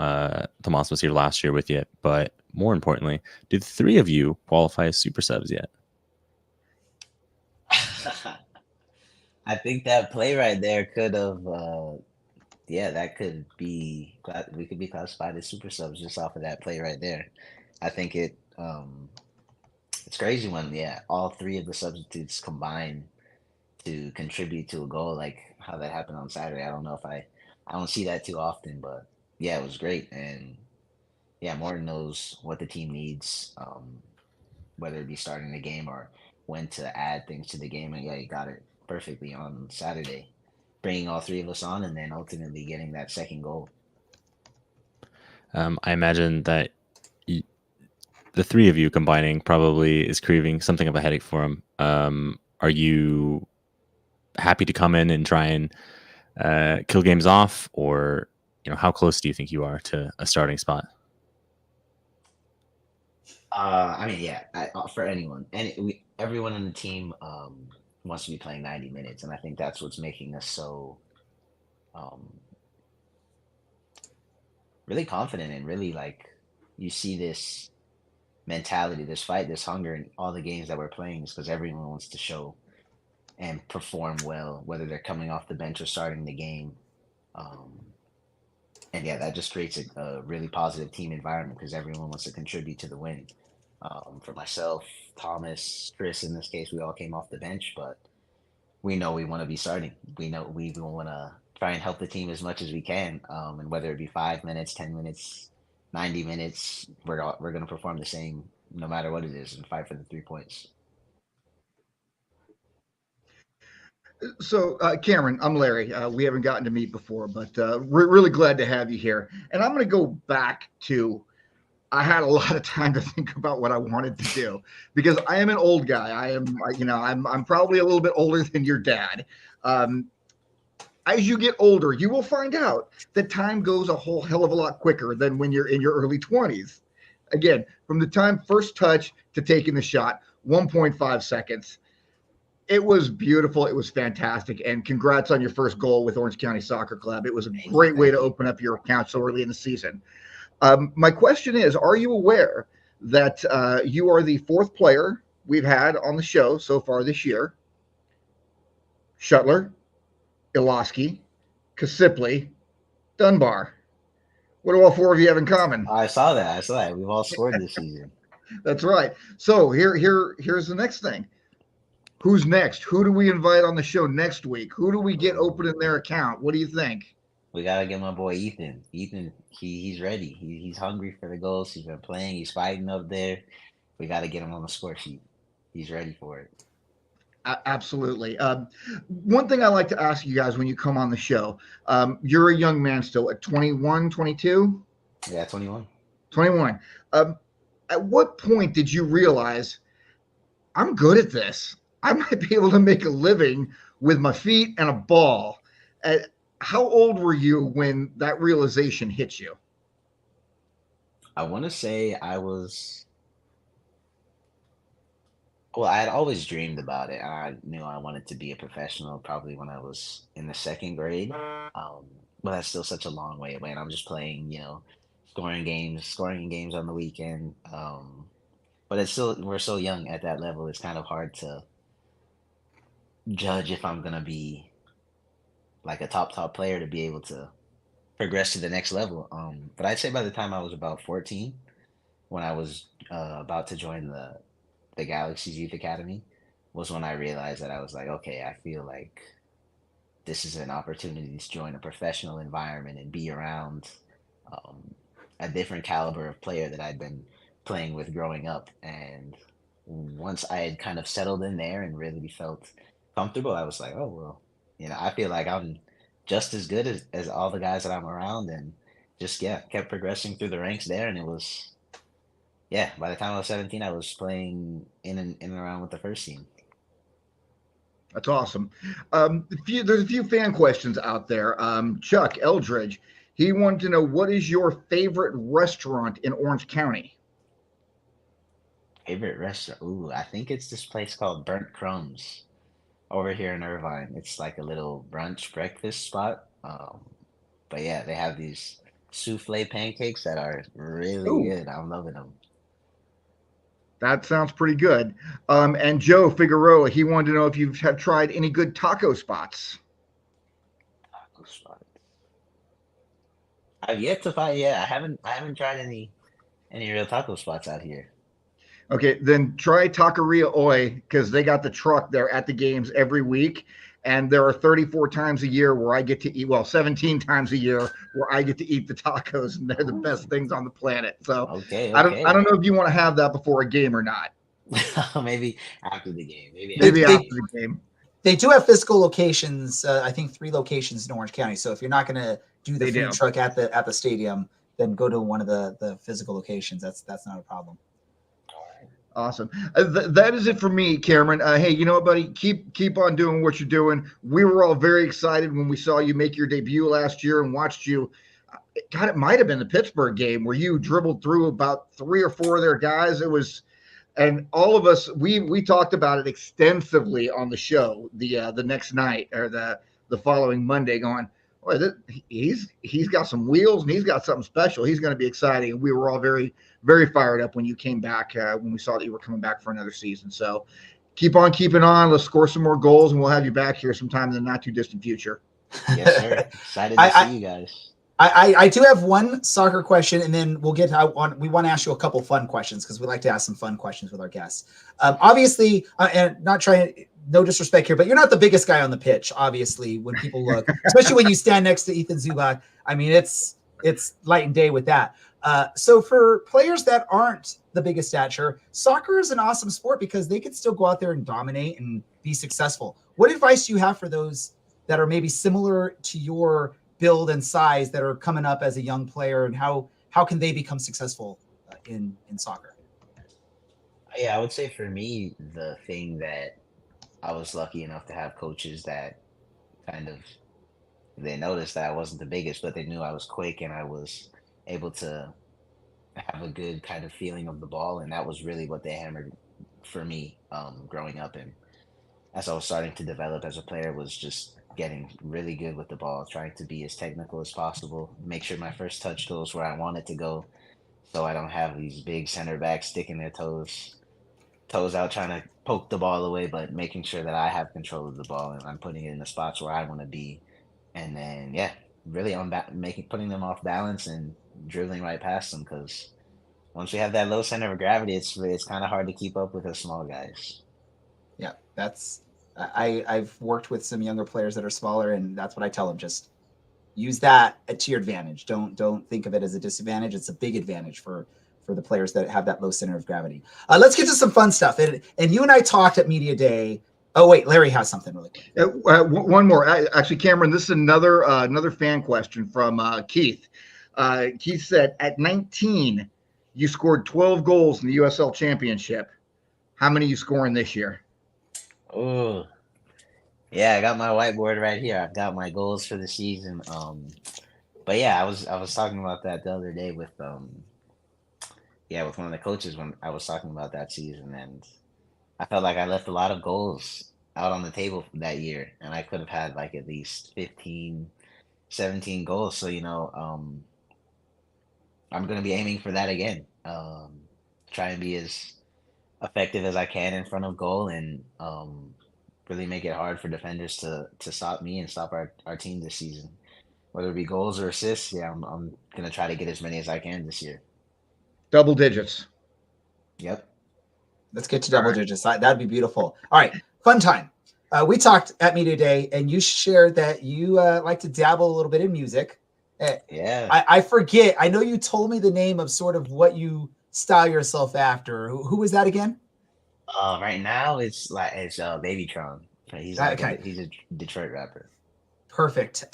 Speaker 2: Tomas was here last year with you, but more importantly, do the three of you qualify as super subs yet?
Speaker 5: I think that play right there could have, yeah, that could be, we could be classified as super subs just off of that play right there. I think it's crazy when, yeah, all three of the substitutes combine to contribute to a goal, like how that happened on Saturday. I don't know if I don't see that too often, but yeah, it was great. And yeah, Morton knows what the team needs, whether it be starting the game or when to add things to the game. And yeah, he got it perfectly on Saturday, bringing all three of us on and then ultimately getting that second goal.
Speaker 2: I imagine that the three of you combining probably is creating something of a headache for him. Are you happy to come in and try and kill games off, or how close do you think you are to a starting spot?
Speaker 5: I mean, yeah, for anyone, everyone on the team wants to be playing 90 minutes, and I think that's what's making us so really confident and really like you see this mentality, this fight, this hunger in all the games that we're playing is because everyone wants to show and perform well, whether they're coming off the bench or starting the game. And yeah, that just creates a really positive team environment because everyone wants to contribute to the win. For myself, Thomas, Chris, in this case, we all came off the bench, but we know we want to be starting. We know we want to try and help the team as much as we can. And whether it be 5 minutes, 10 minutes, 90 minutes, we're going to perform the same no matter what it is and fight for the 3 points.
Speaker 3: So, Cameron, I'm Larry. We haven't gotten to meet before, but we're really glad to have you here. And I'm going to go back to I had a lot of time to think about what I wanted to do because I am an old guy. I'm probably a little bit older than your dad. As you get older, you will find out that time goes a whole hell of a lot quicker than when you're in your early 20s. Again, from the time first touch to taking the shot, 1.5 seconds. It was beautiful. It was fantastic. And congrats on your first goal with Orange County Soccer Club. It was a great way to open up your account so early in the season. My question is, are you aware that you are the fourth player we've had on the show so far this year? Shuttler, Iloski, Kasipli, Dunbar. What do all four of you have in common?
Speaker 5: I saw that. We've all scored this season.
Speaker 3: That's right. So here's the next thing. Who's next? Who do we invite on the show next week? Who do we get opening their account? What do you think?
Speaker 5: We gotta get my boy Ethan. Ethan, he's ready. He's hungry for the goals. He's been playing. He's fighting up there. We gotta get him on the score sheet. He's ready for it.
Speaker 3: Absolutely. One thing I like to ask you guys when you come on the show, you're a young man still at 21, 22?
Speaker 5: Yeah, 21.
Speaker 3: 21. At what point did you realize I'm good at this? I might be able to make a living with my feet and a ball. How old were you when that realization hit you?
Speaker 5: I want to say I had always dreamed about it. I knew I wanted to be a professional probably when I was in the second grade. But that's still such a long way away. And I'm just playing, scoring games on the weekend. But we're so young at that level. It's kind of hard to judge if I'm going to be like a top player to be able to progress to the next level. But I'd say by the time I was about 14, when I was about to join the Galaxy's Youth Academy, was when I realized that I was like, okay, I feel like this is an opportunity to join a professional environment and be around a different caliber of player that I'd been playing with growing up. And once I had kind of settled in there and really felt comfortable, I was like, oh, well, I feel like I'm just as good as all the guys that I'm around, and just, kept progressing through the ranks there. And it was, by the time I was 17, I was playing in and around with the first team.
Speaker 3: That's awesome. There's a few fan questions out there. Chuck Eldridge, he wanted to know, what is your favorite restaurant in Orange County?
Speaker 5: Favorite restaurant? Ooh, I think it's this place called Burnt Crumbs over here in Irvine. It's like a little brunch breakfast spot. But yeah, they have these souffle pancakes that are really
Speaker 3: Ooh.
Speaker 5: good. I'm loving them.
Speaker 3: That sounds pretty good. And Joe Figueroa, he wanted to know if you have tried any good taco spots.
Speaker 5: Taco spots. I've yet to find. Yeah, I haven't tried any real taco spots out here.
Speaker 3: Okay, then try Taqueria Oi because they got the truck there at the games every week. And there are 34 times a year where I get to eat, well, 17 times a year where I get to eat the tacos, and they're the best things on the planet. So
Speaker 5: Okay,
Speaker 3: I
Speaker 5: okay.
Speaker 3: don't know if you want to have that before a game or not.
Speaker 5: Maybe after the game.
Speaker 3: Maybe after the game.
Speaker 1: They do have physical locations. I think 3 locations in Orange County. So if you're not going to do the
Speaker 3: They
Speaker 1: food
Speaker 3: do.
Speaker 1: truck at the stadium, then go to one of the physical locations. That's not a problem.
Speaker 3: Awesome. That is it for me, Cameron. Hey, you know what, buddy? Keep on doing what you're doing. We were all very excited when we saw you make your debut last year and watched you. God, it might have been the Pittsburgh game where you dribbled through about 3 or 4 of their guys. It was, and all of us we talked about it extensively on the show the next night or the following Monday, going, boy, he's got some wheels and he's got something special. He's going to be exciting. And we were all very, very fired up when you came back, when we saw that you were coming back for another season. So keep on keeping on. Let's score some more goals, and we'll have you back here sometime in the not too distant future.
Speaker 5: Yes, sir. Excited to see you guys.
Speaker 1: I do have one soccer question, and then we'll get. We want to ask you a couple fun questions because we like to ask some fun questions with our guests. Obviously, and not trying, no disrespect here, but you're not the biggest guy on the pitch. Obviously, when people look, especially when you stand next to Ethan Zubak, I mean, it's light and day with that. So for players that aren't the biggest stature, soccer is an awesome sport because they can still go out there and dominate and be successful. What advice do you have for those that are maybe similar to your build and size that are coming up as a young player, and how can they become successful in soccer?
Speaker 5: Yeah, I would say for me, the thing that I was lucky enough to have coaches that kind of they noticed that I wasn't the biggest, but they knew I was quick and I was able to have a good kind of feeling of the ball, and that was really what they hammered for me growing up. And as I was starting to develop as a player, was just getting really good with the ball, trying to be as technical as possible, make sure my first touch goes where I want it to go, so I don't have these big center backs sticking their toes out trying to poke the ball away, but making sure that I have control of the ball and I'm putting it in the spots where I want to be. And then, yeah, really putting them off balance and dribbling right past them, because once we have that low center of gravity, it's kind of hard to keep up with the small guys.
Speaker 1: Yeah, I've worked with some younger players that are smaller, and that's what I tell them. Just use that to your advantage. Don't think of it as a disadvantage. It's a big advantage for the players that have that low center of gravity. Let's get to some fun stuff. And you and I talked at Media Day. Oh, wait, Larry has something really quick.
Speaker 3: One more. Actually, Cameron, this is another fan question from Keith. Keith said, at 19, you scored 12 goals in the USL Championship. How many are you scoring this year?
Speaker 5: Oh, yeah, I got my whiteboard right here. I've got my goals for the season. But yeah, I was talking about that the other day with with one of the coaches when I was talking about that season, and I felt like I left a lot of goals out on the table that year, and I could have had like at least 15, 17 goals. So, I'm going to be aiming for that again. Try and be as effective as I can in front of goal, and really make it hard for defenders to stop me and stop our team this season. Whether it be goals or assists, yeah, I'm going to try to get as many as I can this year.
Speaker 3: Double digits.
Speaker 5: Yep.
Speaker 1: Let's get to double digits. That'd be beautiful. All right, fun time. We talked at Media Day, and you shared that you like to dabble a little bit in music.
Speaker 5: Yeah.
Speaker 1: I forget. I know you told me the name of sort of what you style yourself after. Who was that again?
Speaker 5: Right now it's Babytron. He's he's a Detroit rapper.
Speaker 1: Perfect.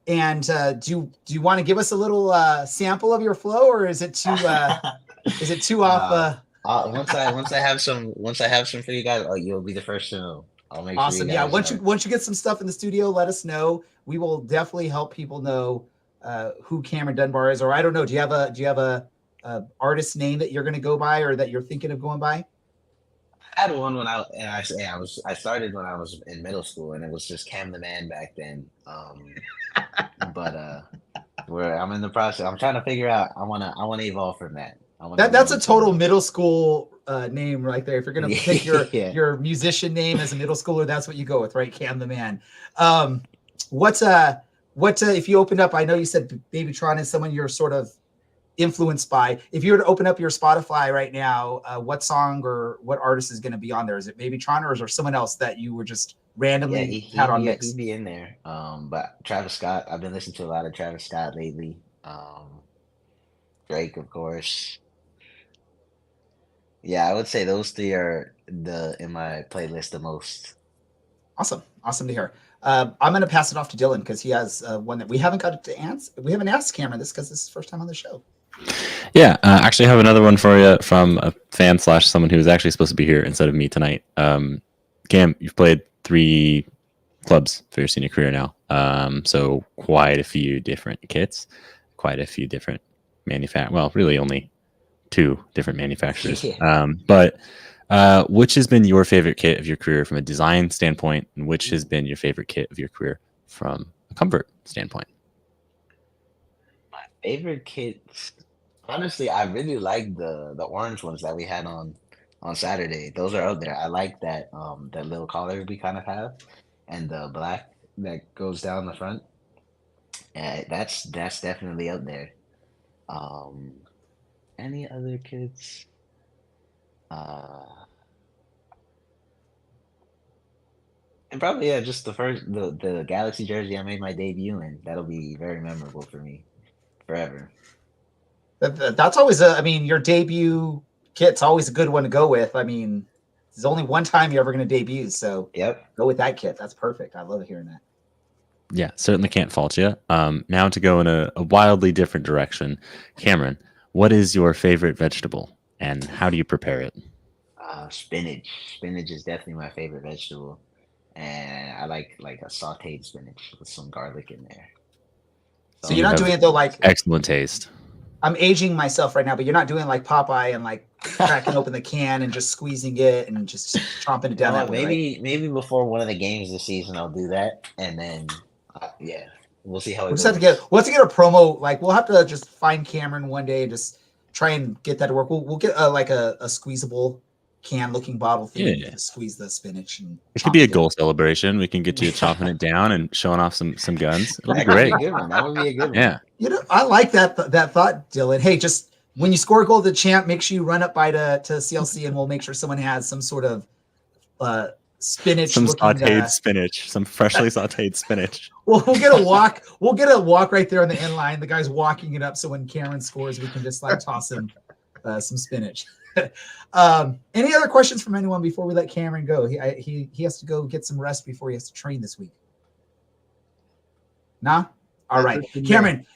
Speaker 1: And do you want to give us a little sample of your flow, or is it too off?
Speaker 5: Once I have some for you guys, you'll be the first to know. I'll make
Speaker 1: awesome.
Speaker 5: Sure you guys
Speaker 1: know. Once you get some stuff in the studio, let us know. We will definitely help people know who Cameron Dunbar is. Or I don't know. Do you have a artist name that you're going to go by, or that you're thinking of going by?
Speaker 5: I had one when I started when I was in middle school, and it was just Cam the Man back then. But I'm in the process. I'm trying to figure out. I wanna evolve from that.
Speaker 1: That's a total middle school name right there. If you're gonna pick your musician name as a middle schooler, that's what you go with, right? Cam the Man. What if you opened up? I know you said Babytron is someone you're sort of influenced by. If you were to open up your Spotify right now, what song or what artist is going to be on there? Is it Babytron or is there someone else that you were just randomly had on mix?
Speaker 5: He'd be in there. But Travis Scott, I've been listening to a lot of Travis Scott lately. Drake, of course. Yeah, I would say those three are in my playlist the most.
Speaker 1: Awesome to hear. I'm going to pass it off to Dylan because he has one that we haven't got to answer. We haven't asked Cameron this because this is the first time on the show.
Speaker 2: Yeah, actually, I have another one for you from a fan / someone who was actually supposed to be here instead of me tonight. Cam, you've played 3 clubs for your senior career now, so quite a few different kits, quite a few different well, really only 2 different manufacturers. But which has been your favorite kit of your career from a design standpoint, and which has been your favorite kit of your career from a comfort standpoint?
Speaker 5: My favorite kits, honestly, I really like the orange ones that we had on Saturday. Those are out there. I like that that little collar we kind of have, and the black that goes down the front. That's definitely out there. Any other kits? And probably just the Galaxy jersey I made my debut in. That'll be very memorable for me forever.
Speaker 1: That's always your debut kit's always a good one to go with. I mean, there's only one time you're ever going to debut, so go with that kit. That's perfect. I love hearing that.
Speaker 2: Yeah, certainly can't fault you. Now to go in a wildly different direction, Cameron, what is your favorite vegetable and how do you prepare it?
Speaker 5: Spinach. Spinach is definitely my favorite vegetable. And I like a sauteed spinach with some garlic in there.
Speaker 1: So you're not doing it though like
Speaker 2: excellent taste.
Speaker 1: I'm aging myself right now, but you're not doing like Popeye and like cracking open the can and just squeezing it and just chomping it down that way.
Speaker 5: Maybe before one of the games this season I'll do that, and then we'll see how it goes.
Speaker 1: We'll have to get a promo. Like we'll have to just find Cameron one day and just try and get that to work. We'll get a squeezable can looking bottle thing to squeeze the spinach. And
Speaker 2: it could be a goal celebration. We can get you chopping it down and showing off some guns. It'll be great.
Speaker 5: That would be a good one.
Speaker 2: Yeah.
Speaker 1: I like that thought, Dylan. Hey, just when you score a goal to the champ, make sure you run up by to CLC and we'll make sure someone has some sort of spinach.
Speaker 2: Some sauteed spinach, some freshly sauteed spinach.
Speaker 1: We'll get a walk. We'll get a walk right there on the end line. The guy's walking it up, so when Cameron scores, we can just like toss him some spinach. Any other questions from anyone before we let Cameron go? He has to go get some rest before he has to train this week. Nah? All right. Cameron,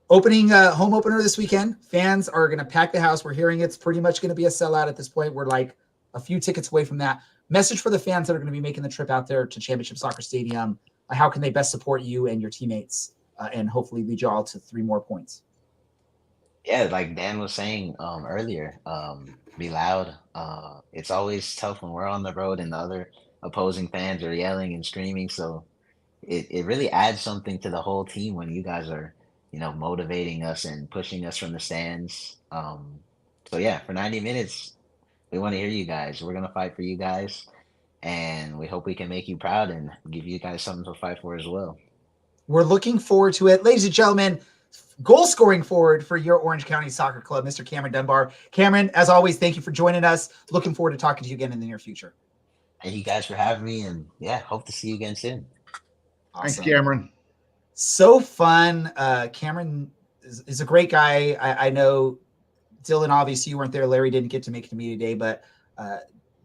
Speaker 1: home opener this weekend. Fans are going to pack the house. We're hearing it's pretty much going to be a sellout at this point. We're like a few tickets away from that. Message for the fans that are going to be making the trip out there to Championship Soccer Stadium. How can they best support you and your teammates and hopefully lead you all to 3 more points?
Speaker 5: Yeah, like Dan was saying earlier, be loud. It's always tough when we're on the road and the other opposing fans are yelling and screaming. So it really adds something to the whole team when you guys are, motivating us and pushing us from the stands. So yeah, for 90 minutes, we want to hear you guys. We're going to fight for you guys. And we hope we can make you proud and give you guys something to fight for as well.
Speaker 1: We're looking forward to it. Ladies and gentlemen, goal scoring forward for your Orange County Soccer Club, Mr. Cameron Dunbar. Cameron, as always, thank you for joining us. Looking forward to talking to you again in the near future.
Speaker 5: Thank you guys for having me, and hope to see you again soon.
Speaker 3: Awesome. Thanks, Cameron.
Speaker 1: So fun. Cameron is a great guy. I know, Dylan, obviously you weren't there. Larry didn't get to make it to me today, but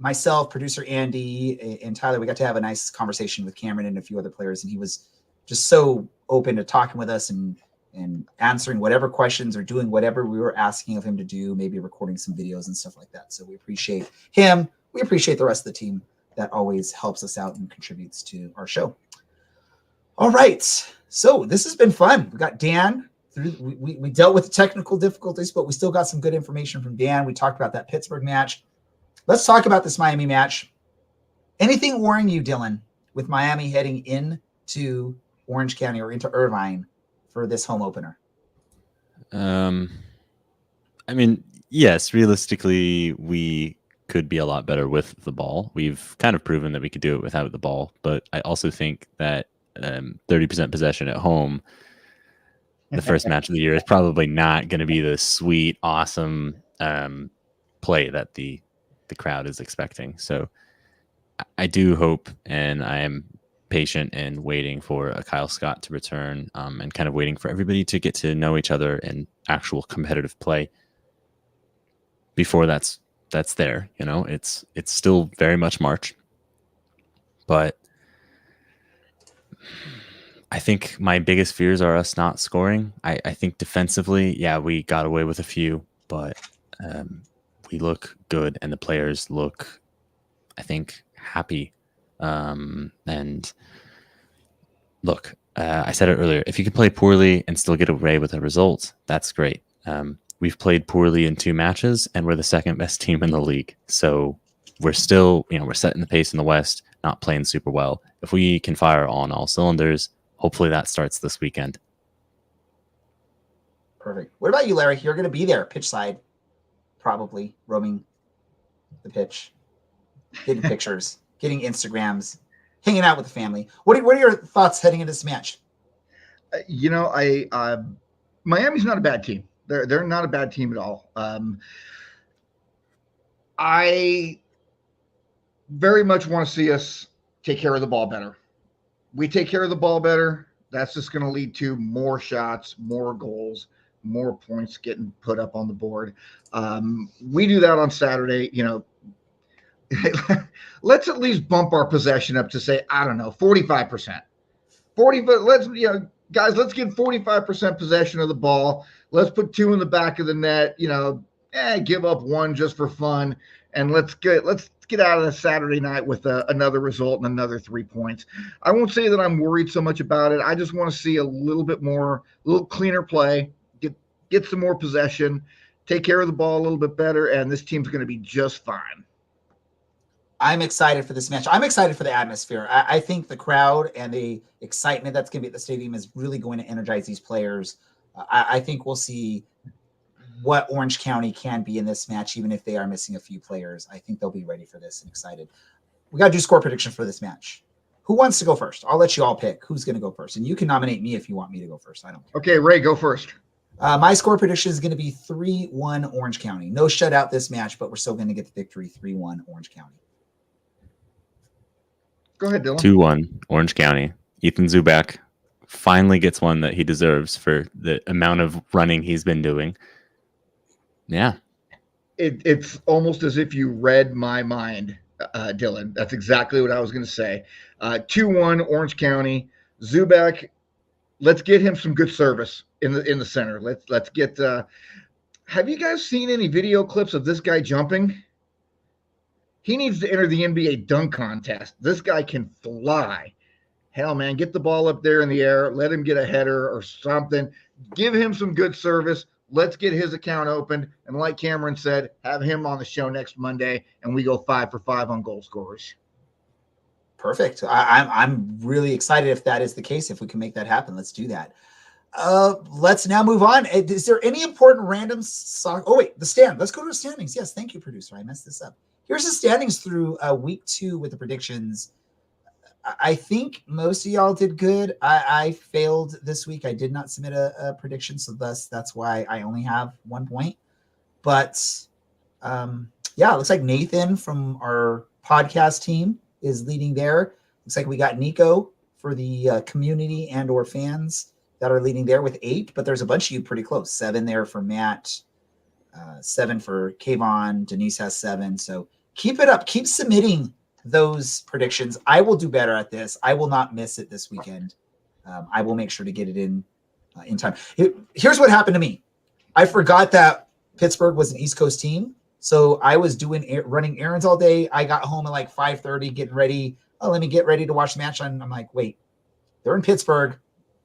Speaker 1: myself, producer Andy, and Tyler, we got to have a nice conversation with Cameron and a few other players, and he was just so open to talking with us and answering whatever questions or doing whatever we were asking of him to do, maybe recording some videos and stuff like that. So we appreciate him. We appreciate the rest of the team that always helps us out and contributes to our show. All right. So this has been fun. We got Dan. We dealt with the technical difficulties, but we still got some good information from Dan. We talked about that Pittsburgh match. Let's talk about this Miami match. Anything worrying you, Dylan, with Miami heading into Orange County or into Irvine for this home opener?
Speaker 2: I mean, yes, realistically, we could be a lot better with the ball. We've kind of proven that we could do it without the ball, but I also think that 30% possession at home, the first match of the year, is probably not going to be the sweet, awesome play that the crowd is expecting. So I do hope, and I am patient and waiting for a Kyle Scott to return, and kind of waiting for everybody to get to know each other in actual competitive play before that's there. You know, it's still very much March, but I think my biggest fears are us not scoring. I think defensively, yeah, we got away with a few, but we look good and the players look, I think, happy. And look, I said it earlier, if you can play poorly and still get away with a result, that's great. We've played poorly in 2 matches and we're the second best team in the league. So we're still, we're setting the pace in the West, not playing super well. If we can fire on all cylinders, hopefully that starts this weekend.
Speaker 1: Perfect. What about you, Larry? You're going to be there, pitch side, probably roaming the pitch, getting pictures, getting Instagrams, hanging out with the family. What are your thoughts heading into this match?
Speaker 3: Miami's not a bad team. They're not a bad team at all. I very much want to see us take care of the ball better. We take care of the ball better, that's just going to lead to more shots, more goals, more points getting put up on the board. We do that on Saturday. Let's at least bump our possession up to, say, I don't know, 45%. 40, but guys, let's get 45% possession of the ball. Let's put 2 in the back of the net, give up 1 just for fun. And let's get out of the Saturday night with another result and another 3 points. I won't say that I'm worried so much about it. I just want to see a little bit more, a little cleaner play, get some more possession, take care of the ball a little bit better, and this team's going to be just fine.
Speaker 1: I'm excited for this match. I'm excited for the atmosphere. I think the crowd and the excitement that's going to be at the stadium is really going to energize these players. I think we'll see what Orange County can be in this match, even if they are missing a few players. I think they'll be ready for this and excited. We got to do score predictions for this match. Who wants to go first? I'll let you all pick who's going to go first. And you can nominate me if you want me to go first. I don't care.
Speaker 3: Okay, Ray, go first.
Speaker 1: My score prediction is going to be 3-1 Orange County. No shutout this match, but we're still going to get the victory 3-1 Orange County.
Speaker 3: Go ahead, Dylan.
Speaker 2: 2-1 Orange County. Ethan Zubak finally gets one that he deserves for the amount of running he's been doing. Yeah.
Speaker 3: It's almost as if you read my mind, Dylan. That's exactly what I was going to say. 2-1 Orange County. Zubak, let's get him some good service in the center. Let's get have you guys seen any video clips of this guy jumping? He needs to enter the NBA dunk contest. This guy can fly. Hell, man, get the ball up there in the air. Let him get a header or something. Give him some good service. Let's get his account opened. And like Cameron said, have him on the show next Monday, and we go 5 for 5 on goal scorers.
Speaker 1: Perfect. I'm really excited if that is the case. If we can make that happen, let's do that. Let's now move on. Is there any important random Oh, wait, the stand. Let's go to the standings. Yes, thank you, producer. I messed this up. Here's the standings through week 2 with the predictions. I think most of y'all did good. I failed this week. I did not submit a prediction, so that's why I only have 1 point. But yeah, it looks like Nathan from our podcast team is leading there. Looks like we got Nico for the community and or fans that are leading there with 8, but there's a bunch of you pretty close. 7 there for Matt, 7 for Kayvon. Denise has 7. So keep it up. Keep submitting those predictions. I will do better at this. I will not miss it this weekend. I will make sure to get it in time. Here's what happened to me. I forgot that Pittsburgh was an East Coast team. So I was running errands all day. I got home at like 5:30, getting ready. Oh, let me get ready to watch the match. And I'm like, wait, they're in Pittsburgh.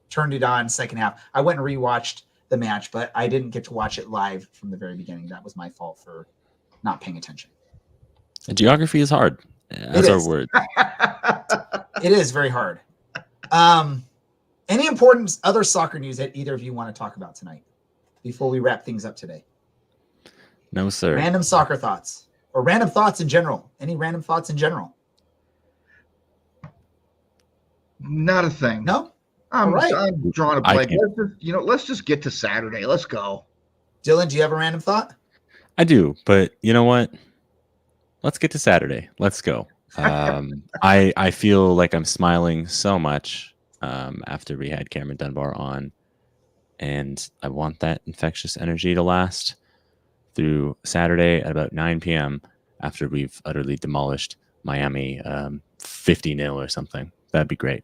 Speaker 1: Turned it on second half. I went and rewatched the match, but I didn't get to watch it live from the very beginning. That was my fault for not paying attention.
Speaker 2: Geography is hard. That's our word.
Speaker 1: It is very hard. Any important other soccer news that either of you want to talk about tonight before we wrap things up today?
Speaker 2: No, sir.
Speaker 1: Random soccer thoughts or random thoughts in general. Any random thoughts in general?
Speaker 3: Not a thing.
Speaker 1: No?
Speaker 3: I'm
Speaker 1: All right.
Speaker 3: drawing a
Speaker 2: I
Speaker 3: blank.
Speaker 2: can't-
Speaker 3: Let's just get to Saturday. Let's go.
Speaker 1: Dylan, do you have a random thought?
Speaker 2: I do, but you know what? Let's get to Saturday. Let's go. I feel like I'm smiling so much after we had Cameron Dunbar on, and I want that infectious energy to last through Saturday at about 9 p.m. after we've utterly demolished Miami 50-0 or something. That'd be great.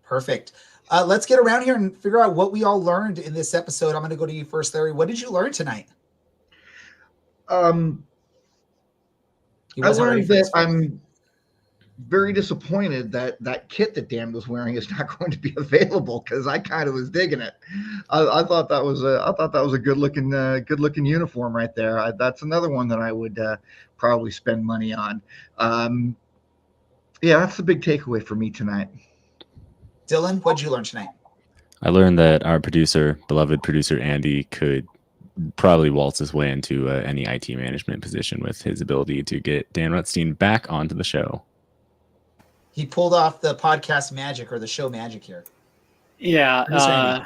Speaker 1: Perfect. Let's get around here and figure out what we all learned in this episode. I'm going to go to you first, Larry. What did you learn tonight?
Speaker 3: I learned that I'm very disappointed that that kit that Dan was wearing is not going to be available, because I kind of was digging it. I thought that was a good looking uniform right there. That's another one that I would probably spend money on. Yeah, that's the big takeaway for me tonight.
Speaker 1: Dylan, what did you learn tonight?
Speaker 2: I learned that our beloved producer Andy, could probably waltz his way into any IT management position with his ability to get Dan Rutstein back onto the show.
Speaker 1: He pulled off the podcast magic or the show magic here.
Speaker 6: Yeah,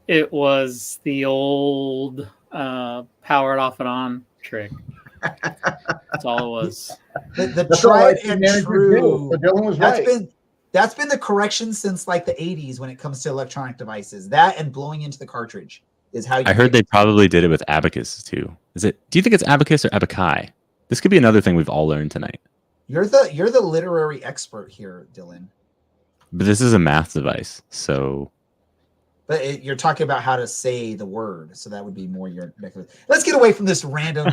Speaker 6: it was the old power it off and on trick. That's all it was.
Speaker 1: The
Speaker 3: That's all
Speaker 1: tried
Speaker 3: IT
Speaker 1: and
Speaker 3: managers
Speaker 1: true.
Speaker 3: do. So Dylan was right.
Speaker 1: That's been the correction since like the 80s when it comes to electronic devices. That and blowing into the cartridge is how you
Speaker 2: I heard they probably did it with Abacus too. Do you think it's Abacus or Abaci? This could be another thing we've all learned tonight.
Speaker 1: You're the literary expert here, Dylan.
Speaker 2: But this is a math device, so.
Speaker 1: But you're talking about how to say the word, so that would be more your. Let's get away from this random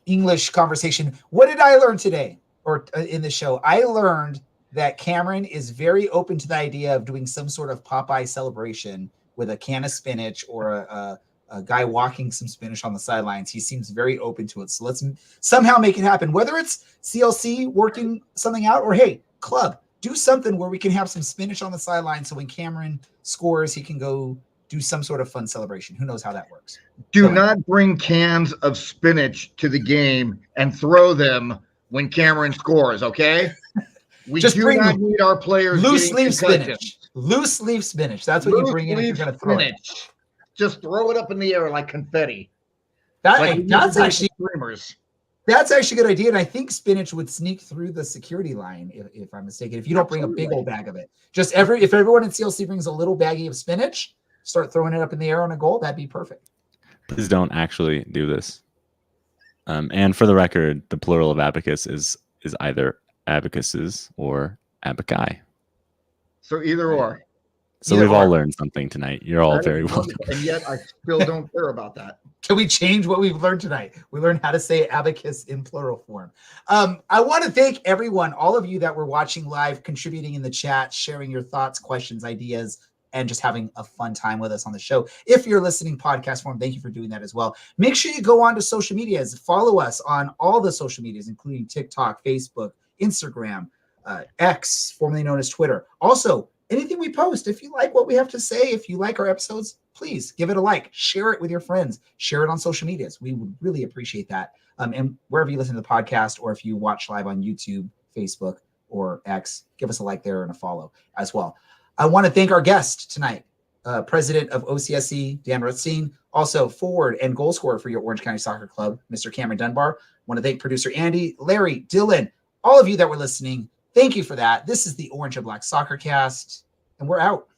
Speaker 1: English conversation. What did I learn today, or in the show? I learned that Cameron is very open to the idea of doing some sort of Popeye celebration with a can of spinach or a guy walking some spinach on the sidelines. He seems very open to it. So let's somehow make it happen, whether it's CLC working something out or, hey, club, do something where we can have some spinach on the sideline. So when Cameron scores, he can go do some sort of fun celebration. Who knows how that works?
Speaker 3: Do not bring cans of spinach to the game and throw them when Cameron scores, okay? We
Speaker 1: Just
Speaker 3: do
Speaker 1: bring
Speaker 3: not need our players
Speaker 1: loose
Speaker 3: getting
Speaker 1: leaf
Speaker 3: concussions.
Speaker 1: spinach. Loose leaf spinach. That's what you bring in if you're going to throw it.
Speaker 3: Just throw it up in the air like confetti.
Speaker 1: That's actually
Speaker 3: streamers.
Speaker 1: That's actually a good idea. And I think spinach would sneak through the security line, if I'm mistaken. If you don't bring a big old bag of it, if everyone in CLC brings a little baggie of spinach, start throwing it up in the air on a goal, that'd be perfect.
Speaker 2: Please don't actually do this. And for the record, the plural of abacus is either abacuses or abaci.
Speaker 3: So either or.
Speaker 2: So we've all learned something tonight. You're all very welcome.
Speaker 3: And yet I still don't care about that.
Speaker 1: Can we change what we've learned tonight? We learned how to say abacus in plural form. I want to thank everyone, all of you that were watching live, contributing in the chat, sharing your thoughts, questions, ideas, and just having a fun time with us on the show. If you're listening podcast form, thank you for doing that as well. Make sure you go on to social medias. Follow us on all the social medias, including TikTok, Facebook, Instagram, X, formerly known as Twitter. Also, anything we post, if you like what we have to say, if you like our episodes, please give it a like, share it with your friends, share it on social medias. We would really appreciate that. And wherever you listen to the podcast, or if you watch live on YouTube, Facebook, or X, give us a like there and a follow as well. I want to thank our guest tonight, President of OCSC, Dan Rutstein, also forward and goal scorer for your Orange County Soccer Club, Mr. Cameron Dunbar. I want to thank producer Andy, Larry, Dylan, all of you that were listening. Thank you for that. This is the Orange and Black Soccer Cast, and we're out.